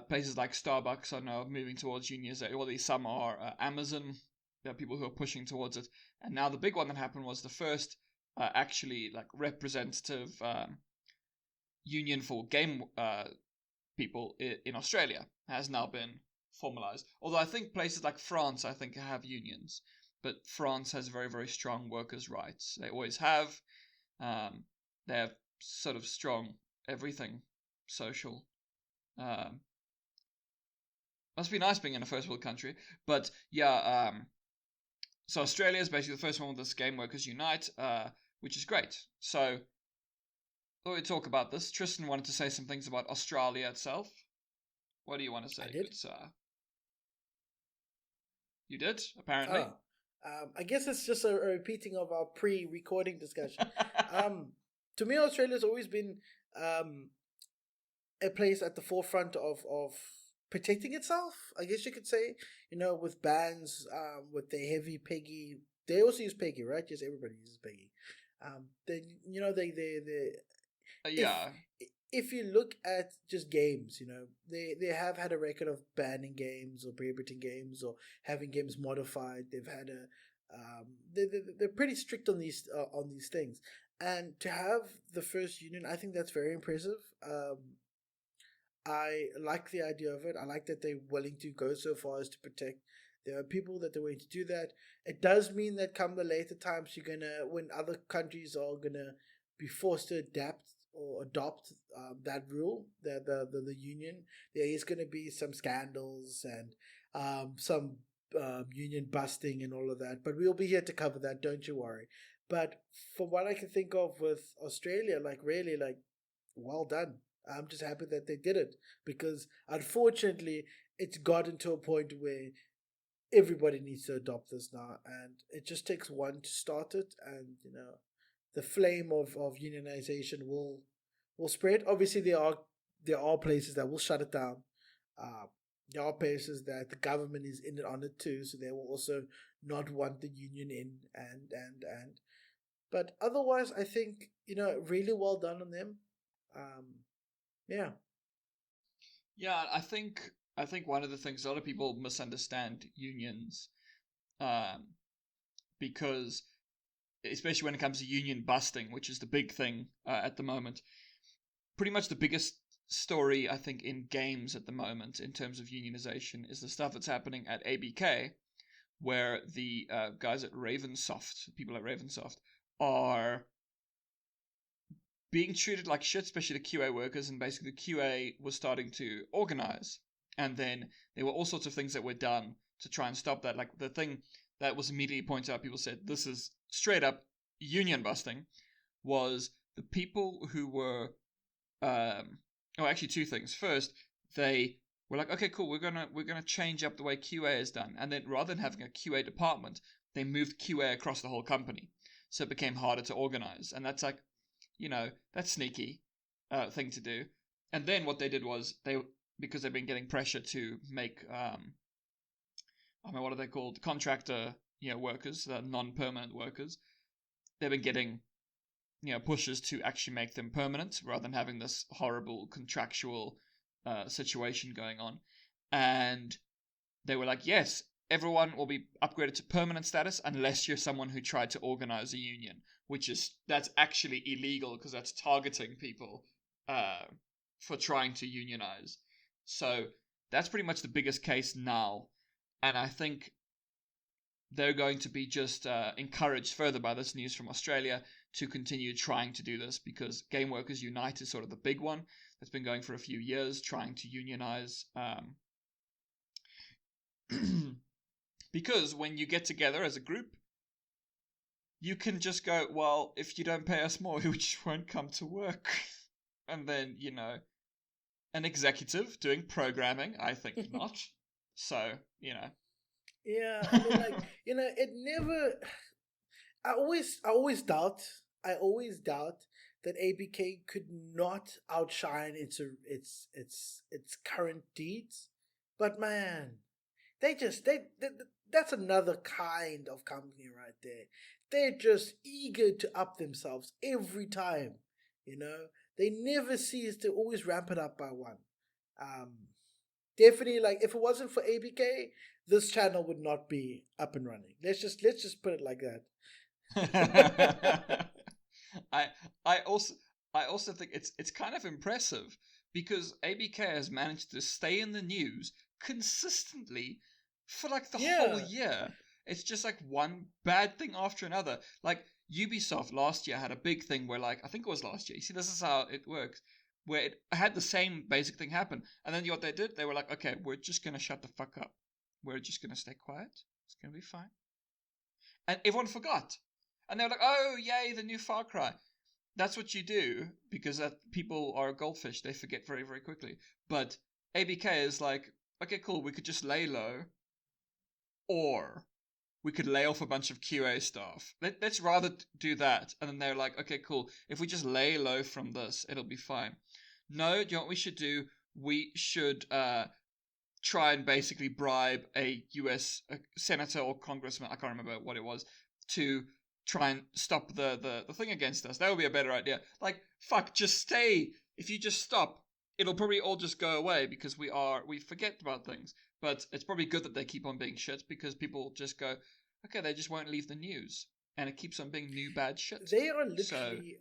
Places like Starbucks are now moving towards unionization. Well, these some are Amazon. There are people who are pushing towards it. And now the big one that happened was the first actually like representative union for game people in Australia has now been formalized. Although I think places like France, I think, have unions, but France has very, very strong workers' rights. They always have. Um, they have sort of strong everything social. Um, must be nice being in a first world country, but yeah. So Australia is basically the first one with this Game Workers Unite, which is great. So when we talk about this, Tristan wanted to say some things about Australia itself. What do you want to say, I did. good sir? You did, apparently. Oh, I guess it's just a repeating of our pre-recording discussion. Um, to me, Australia's always been um, a place at the forefront of protecting itself. I guess you could say, with bands, with the heavy Peggy. They also use Peggy, right? Just everybody uses Peggy. Then they if Yeah, if you look at just games, they have had a record of banning games or prohibiting games or having games modified. They've had they're pretty strict on these things, and to have the first union, I think that's very impressive. I like the idea of it. I like that they're willing to go so far as to protect. There are people that they're willing to do that. It does mean that come the later times, when other countries are gonna be forced to adapt or adopt that rule, the union, there is gonna be some scandals and some union busting and all of that. But we'll be here to cover that. Don't you worry. But from what I can think of with Australia, like really, like well done. I'm just happy that they did it because unfortunately it's gotten to a point where everybody needs to adopt this now and it just takes one to start it and the flame of unionization will spread. Obviously there are places that will shut it down. Uh, there are places that the government is in it on it too, so they will also not want the union in and but otherwise I think really well done on them. Um, yeah. yeah. I think one of the things a lot of people misunderstand unions, um, because especially when it comes to union busting, which is the big thing at the moment. Pretty much the biggest story I think in games at the moment in terms of unionization is the stuff that's happening at ABK, where the guys at Ravensoft, people at Ravensoft, are being treated like shit, especially the QA workers, and basically the QA was starting to organize. And then there were all sorts of things that were done to try and stop that. Like the thing that was immediately pointed out, people said, this is straight up union busting, was the people who were, actually two things. First, they were like, okay, cool, we're gonna change up the way QA is done. And then rather than having a QA department, they moved QA across the whole company. So it became harder to organize. And that's like, that's sneaky thing to do. And then what they did was because they've been getting pressure to make I mean, what are they called? Contractor, workers, non-permanent workers. They've been getting pushes to actually make them permanent rather than having this horrible contractual situation going on. And they were like, yes, everyone will be upgraded to permanent status unless you're someone who tried to organize a union, that's actually illegal because that's targeting people for trying to unionize. So that's pretty much the biggest case now, and I think they're going to be just encouraged further by this news from Australia to continue trying to do this, because Game Workers Unite is sort of the big one that's been going for a few years, trying to unionize. Because when you get together as a group, you can just go, well, if you don't pay us more, we just won't come to work. And then, an executive doing programming, I think not. So, Yeah, I mean, like, it never. I always doubt that ABK could not outshine its current deeds. But man, they that's another kind of company right there. They're just eager to up themselves every time. They never cease to always ramp it up by one. Definitely, like, if it wasn't for ABK, this channel would not be up and running. Let's just put it like that. I also think it's kind of impressive, because ABK has managed to stay in the news consistently for like the whole year. It's just like one bad thing after another. Like Ubisoft last year had a big thing where, like, I think it was last year. You see, this is how it works, where it had the same basic thing happen, and then what they did, they were like, okay, we're just gonna shut the fuck up. We're just gonna stay quiet. It's gonna be fine. And everyone forgot. And they were like, oh, yay, the new Far Cry. That's what you do, because people are goldfish. They forget very, very quickly. But ABK is like, okay, cool, we could just lay low, or we could lay off a bunch of QA staff. Let's rather do that. And then they're like, okay, cool, if we just lay low from this, it'll be fine. No, do you know what we should do? We should try and basically bribe a US senator or congressman, I can't remember what it was, to try and stop the thing against us. That would be a better idea. Like, fuck, just stay. If you just stop, it'll probably all just go away, because we forget about things. But it's probably good that they keep on being shit, because people just go, okay, they just won't leave the news. And it keeps on being new bad shit. They are literally,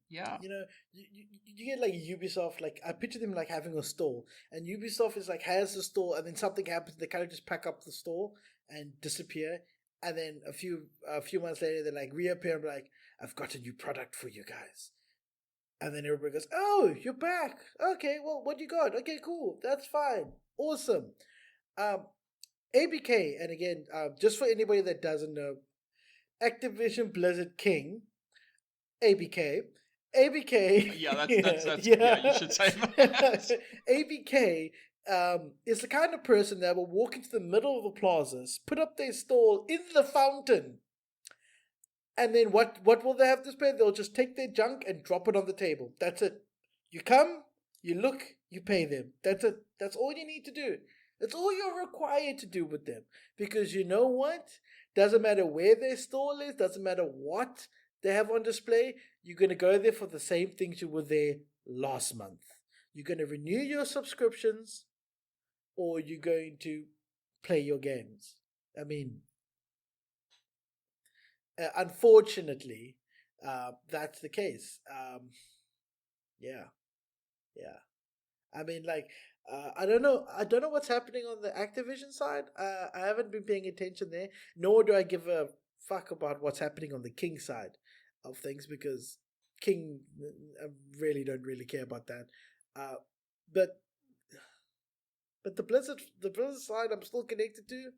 yeah. You get like Ubisoft, like, I picture them like having a store, and Ubisoft is like, has the store, and then something happens, they kind of just pack up the store and disappear. And then a few months later, they like reappear and be like, I've got a new product for you guys. And then everybody goes, oh, you're back. Okay, well, what you got? Okay, cool. That's fine. Awesome. ABK, and again, just for anybody that doesn't know, Activision Blizzard King, ABK. Yeah, that's yeah, you should say that. ABK is the kind of person that will walk into the middle of the plazas, put up their stall in the fountain, and then what will they have to spend? They'll just take their junk and drop it on the table. That's it. You come, you look, you pay them. That's it. That's all you need to do. That's all you're required to do with them. Because you know what? Doesn't matter where their stall is, doesn't matter what they have on display, you're going to go there for the same things you were there last month. You're going to renew your subscriptions, or you're going to play your games. I mean, unfortunately, that's the case. Yeah. I mean, like, I don't know what's happening on the Activision side. I haven't been paying attention there, nor do I give a fuck about what's happening on the King side of things, because King, I really don't really care about that. But the Blizzard side, I'm still connected to,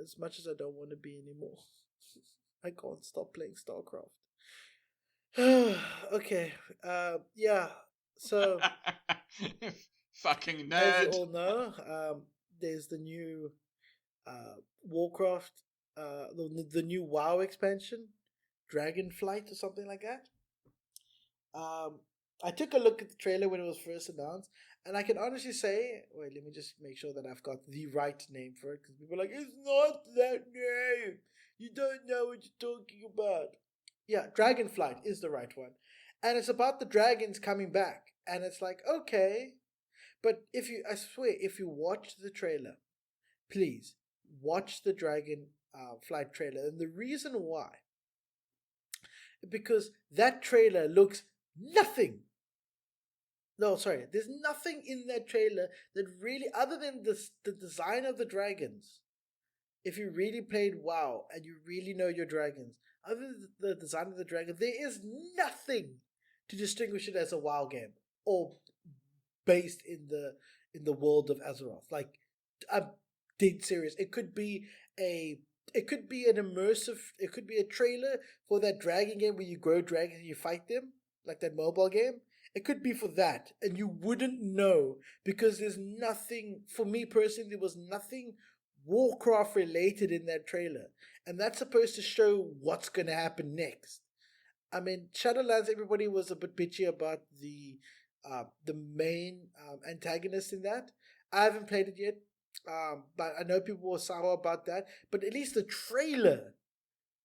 as much as I don't want to be anymore. I can't stop playing StarCraft. Okay. Yeah. So fucking nerd. As you all know, there's the new Warcraft, the new WoW expansion, Dragonflight or something like that. I took a look at the trailer when it was first announced, and I can honestly say, wait, let me just make sure that I've got the right name for it, because people are like, it's not that name. You don't know what you're talking about. Yeah, Dragonflight is the right one. And it's about the dragons coming back. And it's like, okay. But I swear, if you watch the trailer, please watch the Dragon Flight trailer. And the reason why, because that trailer looks nothing. No, sorry, there's nothing in that trailer that really, other than the design of the dragons. If you really played WoW and you really know your dragons, other than the design of the dragon, there is nothing to distinguish it as a WoW game or based in the world of Azeroth. Like, I'm dead serious. It could be an immersive. It could be a trailer for that dragon game where you grow dragons and you fight them, like that mobile game. It could be for that, and you wouldn't know because there's nothing. For me personally, there was nothing Warcraft related in that trailer, and that's supposed to show what's going to happen next. I mean, Shadowlands, everybody was a bit bitchy about the main antagonist in that. I haven't played it yet, but I know people were sour about that. But at least the trailer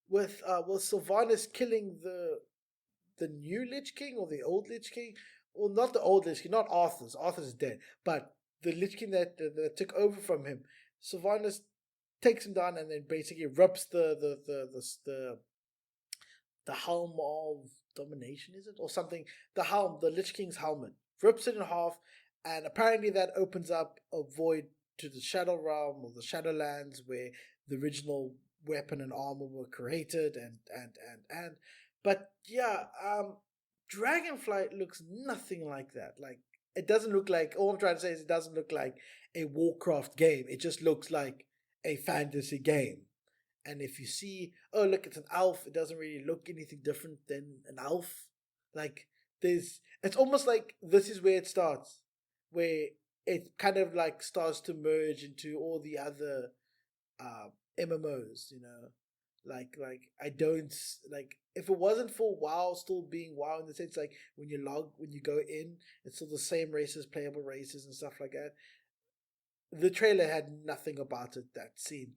with Sylvanas killing the new Lich King or the old Lich King, well, not the old Lich King, not Arthur's. Arthur's dead, but the Lich King that took over from him. Sylvanas takes him down and then basically rips the helm of domination, is it? Or something. The helm, the Lich King's helmet. Rips it in half, and apparently that opens up a void to the Shadow Realm or the Shadowlands where the original weapon and armor were created and but yeah, Dragonflight looks nothing like that. Like, it doesn't look like, all I'm trying to say is it doesn't look like a Warcraft game. It just looks like a fantasy game. And if you see, oh look, it's an elf, it doesn't really look anything different than an elf. Like, it's almost like this is where it starts, where it kind of like starts to merge into all the other MMOs, you know. Like I don't like, if it wasn't for WoW still being WoW in the sense like when you go in, it's still the same races, playable races and stuff like that. The trailer had nothing about it that seemed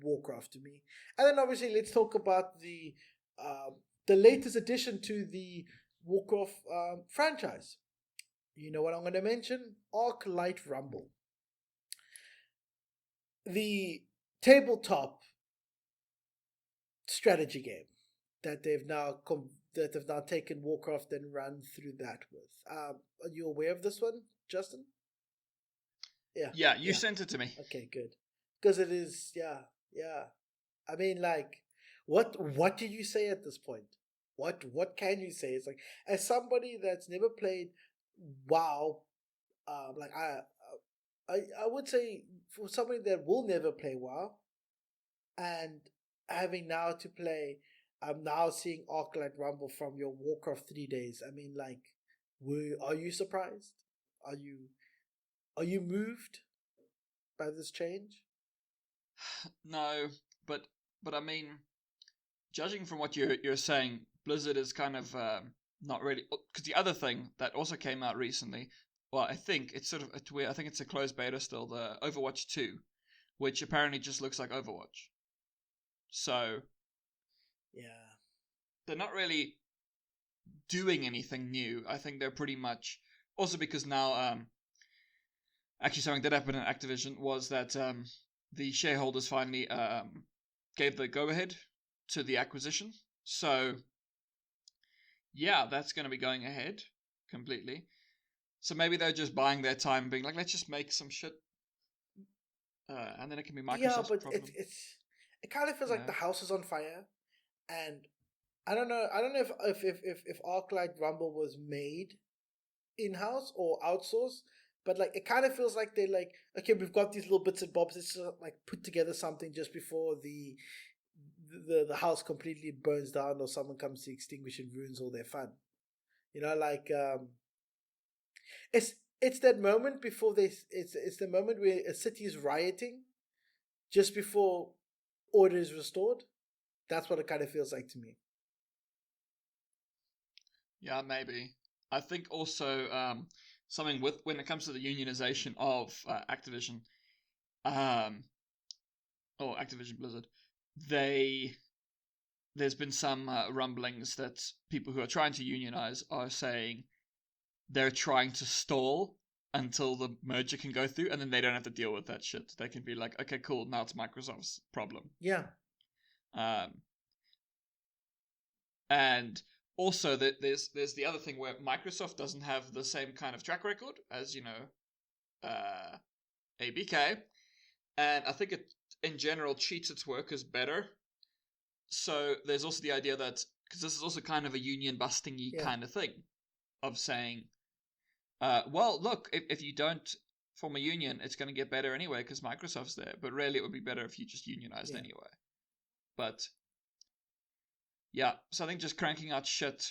Warcraft to me. And then obviously let's talk about the latest addition to the Warcraft franchise. You know what I'm going to mention? Arclight Rumble, the tabletop strategy game that they've now taken Warcraft and run through that with. Are you aware of this one, Justin? Yeah, you sent it to me. Okay, good. Because it is, yeah. I mean, like, what do you say at this point? What can you say? It's like, as somebody that's never played WoW, like I would say for somebody that will never play WoW, and having now to play, I'm now seeing Arclight Rumble from your Warcraft 3 days. I mean, like, are you surprised? Are you moved by this change? No, but I mean, judging from what you're saying, Blizzard is kind of not really, because the other thing that also came out recently, well, I think it's sort of I think it's a closed beta still, the Overwatch 2, which apparently just looks like Overwatch. So yeah, they're not really doing anything new. I think they're pretty much, also because now actually something that happened in Activision was that the shareholders finally gave the go-ahead to the acquisition. So yeah, that's going to be going ahead completely. So maybe they're just buying their time, being like, let's just make some shit, and then it can be Microsoft's yeah, but problem. it kind of feels like the house is on fire, and I don't know if Arclight Rumble was made in house or outsourced, but like it kind of feels like they're like, okay, we've got these little bits and bobs. Let's like put together something just before the house completely burns down or someone comes to extinguish and ruins all their fun. You know, like it's that moment before it's the moment where a city is rioting just before order is restored. That's what it kind of feels like to me. Yeah, maybe. I think also something with when it comes to the unionization of Activision, or Activision Blizzard, there's been some rumblings that people who are trying to unionize are saying they're trying to stall until the merger can go through, and then they don't have to deal with that shit. They can be like, okay, cool, now it's Microsoft's problem. Yeah. And also there's the other thing where Microsoft doesn't have the same kind of track record as, you know, ABK, and I think it in general treats its workers better. So there's also the idea that, because this is also kind of a union busting-y kind of thing, of saying, well, look, if you don't form a union, it's going to get better anyway because Microsoft's there. But really, it would be better if you just unionized anyway. But yeah, so I think just cranking out shit,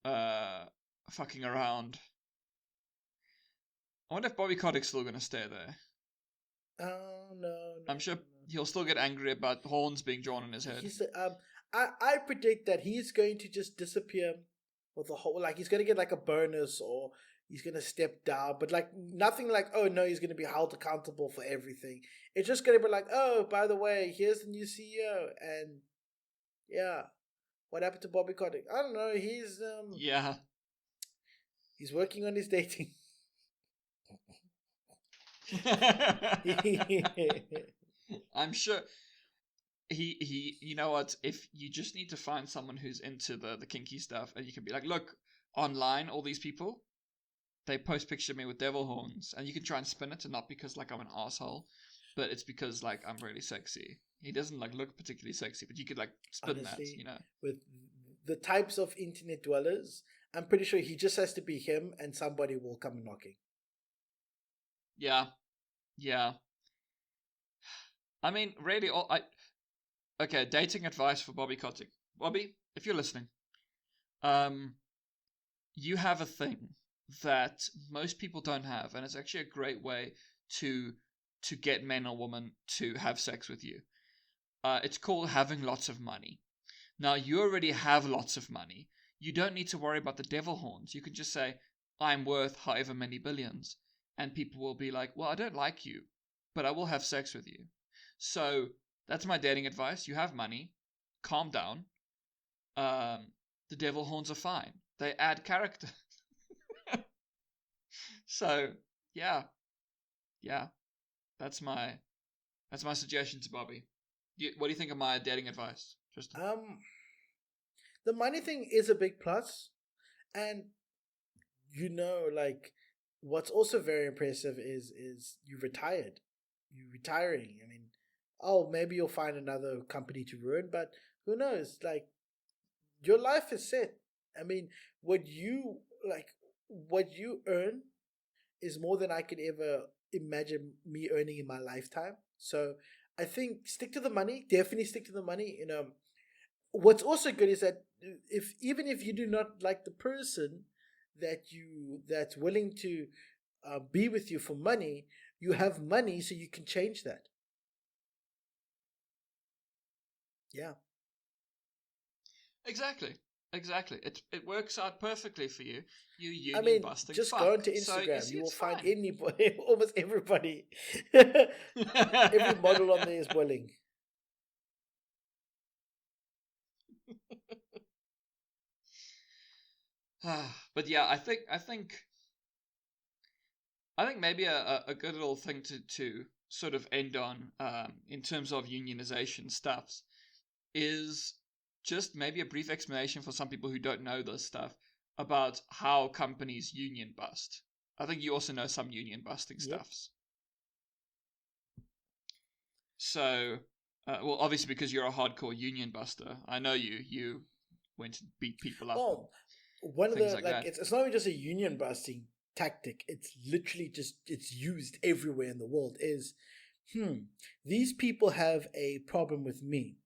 fucking around. I wonder if Bobby Kotick's still going to stay there. Oh, no. I'm sure he'll still get angry about horns being drawn in his head. I predict that he's going to just disappear with the whole, like, he's going to get like a bonus, or he's going to step down, but like nothing like, oh no, he's going to be held accountable for everything. It's just going to be like, oh, by the way, here's the new CEO, and yeah, what happened to Bobby Kotick? I don't know. He's working on his dating. I'm sure he you know what, if you just need to find someone who's into the kinky stuff, and you can be like, look, online all these people, they post picture of me with devil horns, and you can try and spin it, and not because like I'm an asshole, but it's because like I'm really sexy. He doesn't like look particularly sexy, but you could like spin honestly, that, you know. With the types of internet dwellers, I'm pretty sure he just has to be him, and somebody will come knocking. Yeah. I mean, really, okay, dating advice for Bobby Kotick. Bobby, if you're listening, you have a thing that most people don't have, and it's actually a great way to get men or women to have sex with you. It's called having lots of money. Now, you already have lots of money. You don't need to worry about the devil horns. You can just say, I'm worth however many billions. And people will be like, well, I don't like you, but I will have sex with you. So that's my dating advice. You have money. Calm down. The devil horns are fine. They add character. So, yeah. That's my suggestion to Bobby. What do you think of my dating advice, Tristan? The money thing is a big plus, and you know, like, what's also very impressive is you retired. You're retiring. I mean, oh, maybe you'll find another company to ruin, but who knows? Like, your life is set. I mean, what you earn is more than I could ever imagine me earning in my lifetime. So I think stick to the money. Definitely stick to the money. You know, what's also good is that even if you do not like the person that's willing to be with you for money, you have money, so you can change that. Yeah. Exactly. It works out perfectly for you. You union I mean, busting. just fuck. go onto So, Instagram. You will find fine. anybody, almost everybody. Every model on there is willing. But yeah, I think maybe a good little thing to sort of end on, in terms of unionization stuffs, is just maybe a brief explanation for some people who don't know this stuff about how companies union bust. I think you also know some union busting stuffs. So, well, obviously because you're a hardcore union buster, I know you went and beat people up. Well, one of the like it's not even just a union busting tactic. It's literally just it's used everywhere in the world. Is these people have a problem with me.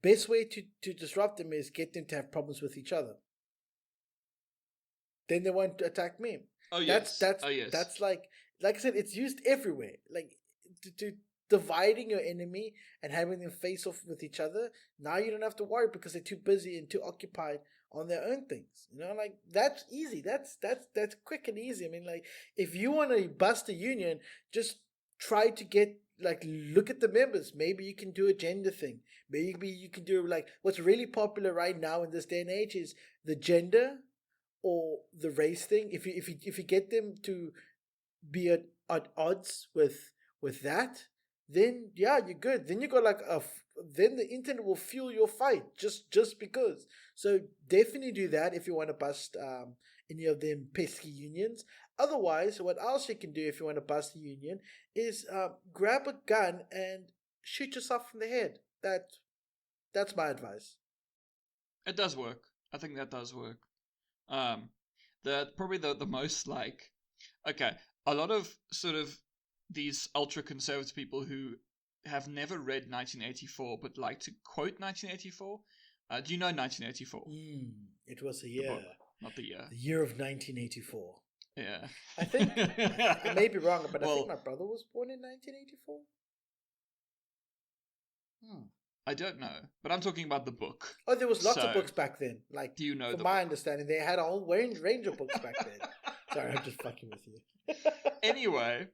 Best way to disrupt them is get them to have problems with each other. Then they want to attack me. Oh yes. That's like I said, it's used everywhere. Like to dividing your enemy and having them face off with each other. Now you don't have to worry because they're too busy and too occupied on their own things. You know, like that's easy. That's quick and easy. I mean, like if you want to bust a union, just try to get look at the members. Maybe you can do a gender thing. Maybe you can do like what's really popular right now in this day and age is the gender or the race thing. If you get them to be at odds with that, then yeah, you're good. Then you got like then the internet will fuel your fight just because. So definitely do that if you want to bust any of them pesky unions. Otherwise, what else you can do if you want to bust a union is grab a gun and shoot yourself in the head. That's my advice. It does work. I think that does work. Probably the most like, okay, a lot of sort of these ultra conservative people who have never read 1984 but like to quote 1984. Do you know 1984? It was a year, not the year. The year of 1984. Yeah, I think I may be wrong, but I think my brother was born in 1984. I don't know, but I'm talking about the book. Oh, there was lots of books back then. Like, do you know? From my understanding, they had a whole range of books back then. Sorry, I'm just fucking with you. Anyway,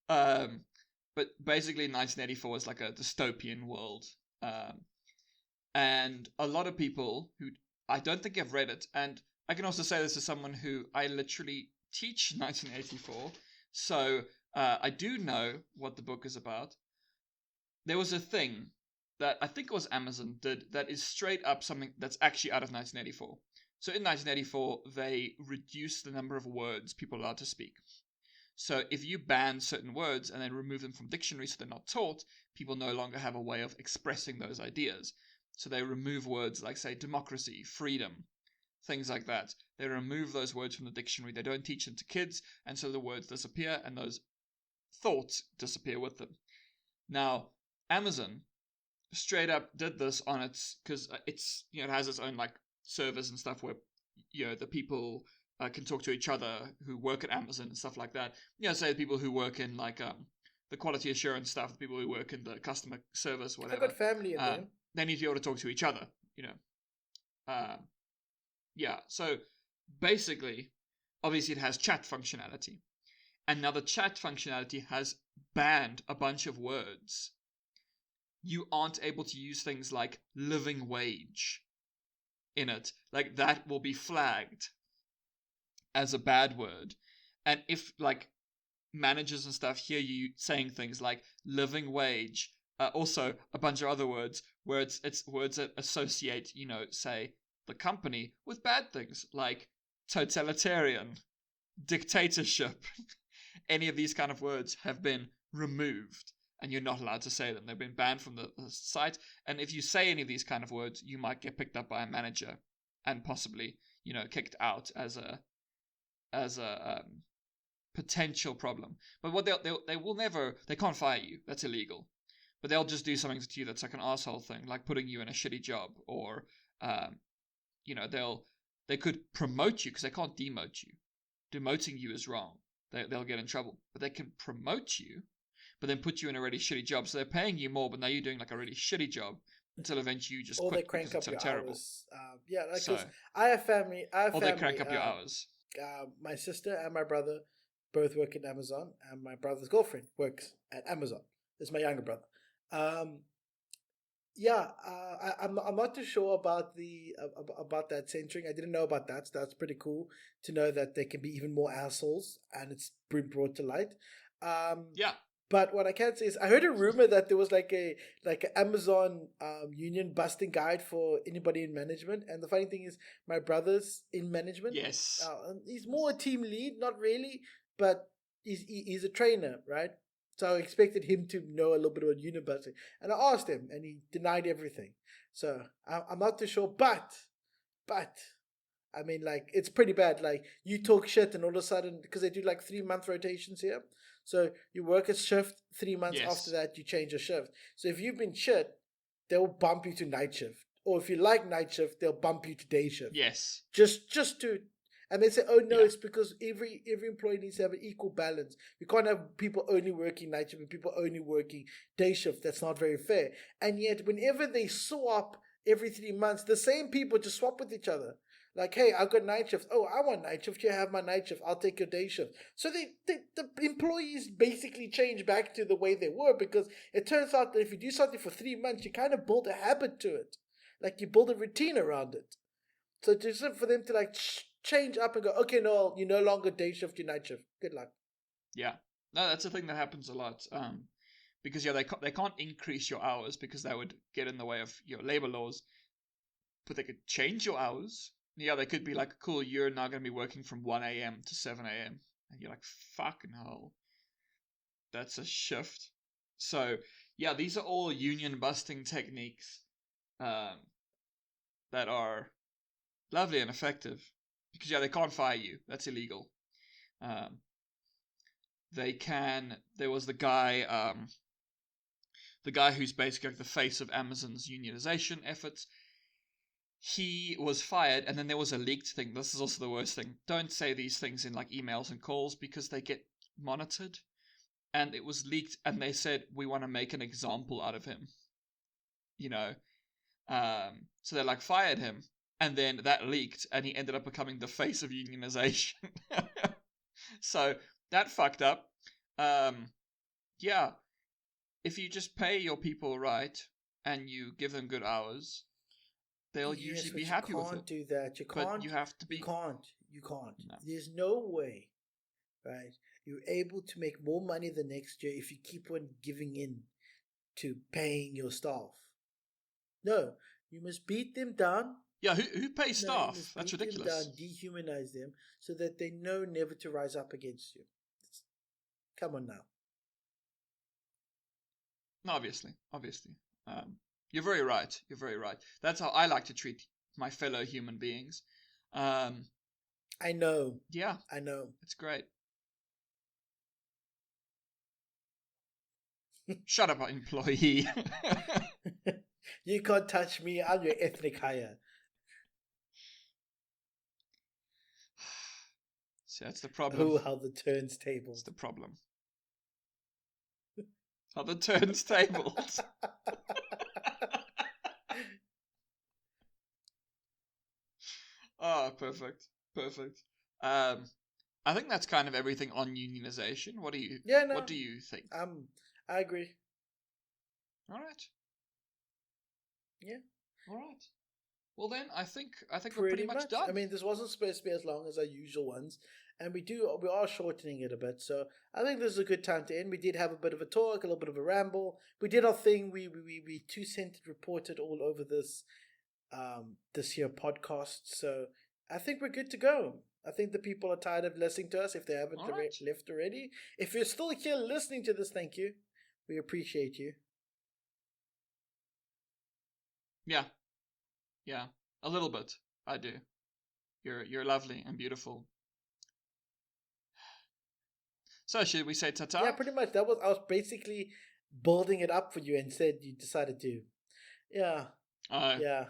but basically 1984 is like a dystopian world, and a lot of people who I don't think have read it, and I can also say this as someone who I literally teach 1984, so I do know what the book is about. There was a thing that I think it was Amazon did that is straight up something that's actually out of 1984. So in 1984, they reduced the number of words people are allowed to speak. So if you ban certain words and then remove them from dictionaries so they're not taught, people no longer have a way of expressing those ideas. So they remove words like, say, democracy, freedom, things like that. They remove those words from the dictionary. They don't teach them to kids, and so the words disappear and those thoughts disappear with them. Now, Amazon straight up did this on its, because it's, it has its own like servers and stuff where the people can talk to each other who work at Amazon and stuff like that. Say the people who work in like the quality assurance stuff, the people who work in the customer service, whatever. I've got family in there. They need to be able to talk to each other. So basically, obviously, it has chat functionality, and now the chat functionality has banned a bunch of words. You aren't able to use things like living wage in it. Like, that will be flagged as a bad word. And if, like, managers and stuff hear you saying things like living wage, also a bunch of other words where it's words that associate, say, the company with bad things, like totalitarian, dictatorship. Any of these kind of words have been removed, and you're not allowed to say them. They've been banned from the site, and if you say any of these kind of words, you might get picked up by a manager and possibly, kicked out as a potential problem. But what they will never, they can't fire you. That's illegal. But they'll just do something to you that's like an asshole thing, like putting you in a shitty job, or they could promote you because they can't demote you. Demoting you is wrong. They'll get in trouble. But they can promote you, but then put you in a really shitty job. So they're paying you more, but now you're doing like a really shitty job until eventually you just quit. Or they crank up so your terrible. Hours. I have family. They crank up your hours. My sister and my brother both work at Amazon, and my brother's girlfriend works at Amazon. This is my younger brother. I'm not too sure about about that censoring. I didn't know about that. So that's pretty cool to know that there can be even more assholes, and it's been brought to light. But what I can say is, I heard a rumor that there was like an Amazon union busting guide for anybody in management. And the funny thing is, my brother's in management. Yes, he's more a team lead, not really, but he's a trainer, right? So I expected him to know a little bit about union busting. And I asked him, and he denied everything. So I'm not too sure, but I mean, like, it's pretty bad. Like, you talk shit, and all of a sudden, because they do like 3-month rotations here. So you work a shift, 3 months after that, you change a shift. So if you've been shit, they'll bump you to night shift. Or if you like night shift, they'll bump you to day shift. Yes. Just to, and they say, oh no, it's because every employee needs to have an equal balance. We can't have people only working night shift and people only working day shift. That's not very fair. And yet, whenever they swap every 3 months, the same people just swap with each other. Like, hey, I've got night shift. Oh, I want night shift. You have my night shift. I'll take your day shift. So the employees basically change back to the way they were, because it turns out that if you do something for 3 months, you kind of build a habit to it. Like, you build a routine around it. So just for them to like change up and go, okay, no, you're no longer day shift, you're night shift. Good luck. Yeah. No, that's a thing that happens a lot. Because they can't increase your hours because that would get in the way of your labor laws. But they could change your hours. Yeah, they could be like, cool, you're now going to be working from 1 a.m. to 7 a.m. And you're like, fucking hell. That's a shift. So, yeah, these are all union busting techniques that are lovely and effective. Because, yeah, they can't fire you. That's illegal. They can... There was the guy who's basically like the face of Amazon's unionization efforts. He was fired, and then there was a leaked thing. This is also the worst thing. Don't say these things in like emails and calls because they get monitored. And it was leaked, and they said, we want to make an example out of him. You know? So they like fired him, and then that leaked, and he ended up becoming the face of unionization. So that fucked up. Yeah. If you just pay your people right, and you give them good hours, they'll usually be happy with it. You can't do that. You can't. But you have to be. You can't. You can't. No. There's no way, right? You're able to make more money the next year if you keep on giving in to paying your staff. No, you must beat them down. Yeah, who pays staff? That's beat ridiculous. Them down, dehumanize them so that they know never to rise up against you. Come on now. No, obviously. You're very right. That's how I like to treat my fellow human beings. I know. Yeah. I know. It's great. Shut up, employee. You can't touch me. I'm your ethnic hire. See, that's the problem. Oh, how the turns tables. That's the problem. How the turns tables. Oh, perfect. I think that's kind of everything on unionization. What do you? Yeah, no. What do you think? I agree. All right. Yeah. All right. Well then, I think we're pretty much done. I mean, this wasn't supposed to be as long as our usual ones, and we are shortening it a bit. So I think this is a good time to end. We did have a bit of a talk, a little bit of a ramble. We did our thing. We two-centered reported all over this this here podcast. So I think we're good to go. I think the people are tired of listening to us if they haven't left already. If you're still here listening to this, thank you. We appreciate you. Yeah, a little bit. I do. You're lovely and beautiful. So should we say ta-ta? Yeah, pretty much. I was basically building it up for you, and said you decided to. Yeah. Yeah.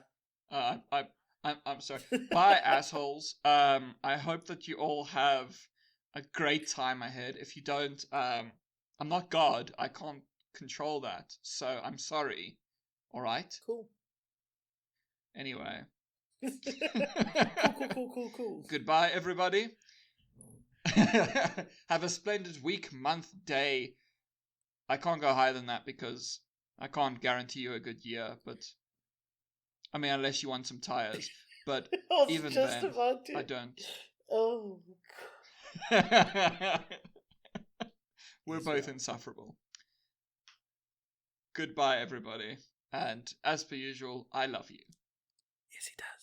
I'm sorry. Bye, assholes. I hope that you all have a great time ahead. If you don't, I'm not God. I can't control that. So I'm sorry. All right? Cool. Anyway. Cool. Goodbye, everybody. Have a splendid week, month, day. I can't go higher than that because I can't guarantee you a good year, but I mean, unless you want some tires. But even then, I don't. Oh. We're both insufferable. Goodbye, everybody. And as per usual, I love you. Yes, he does.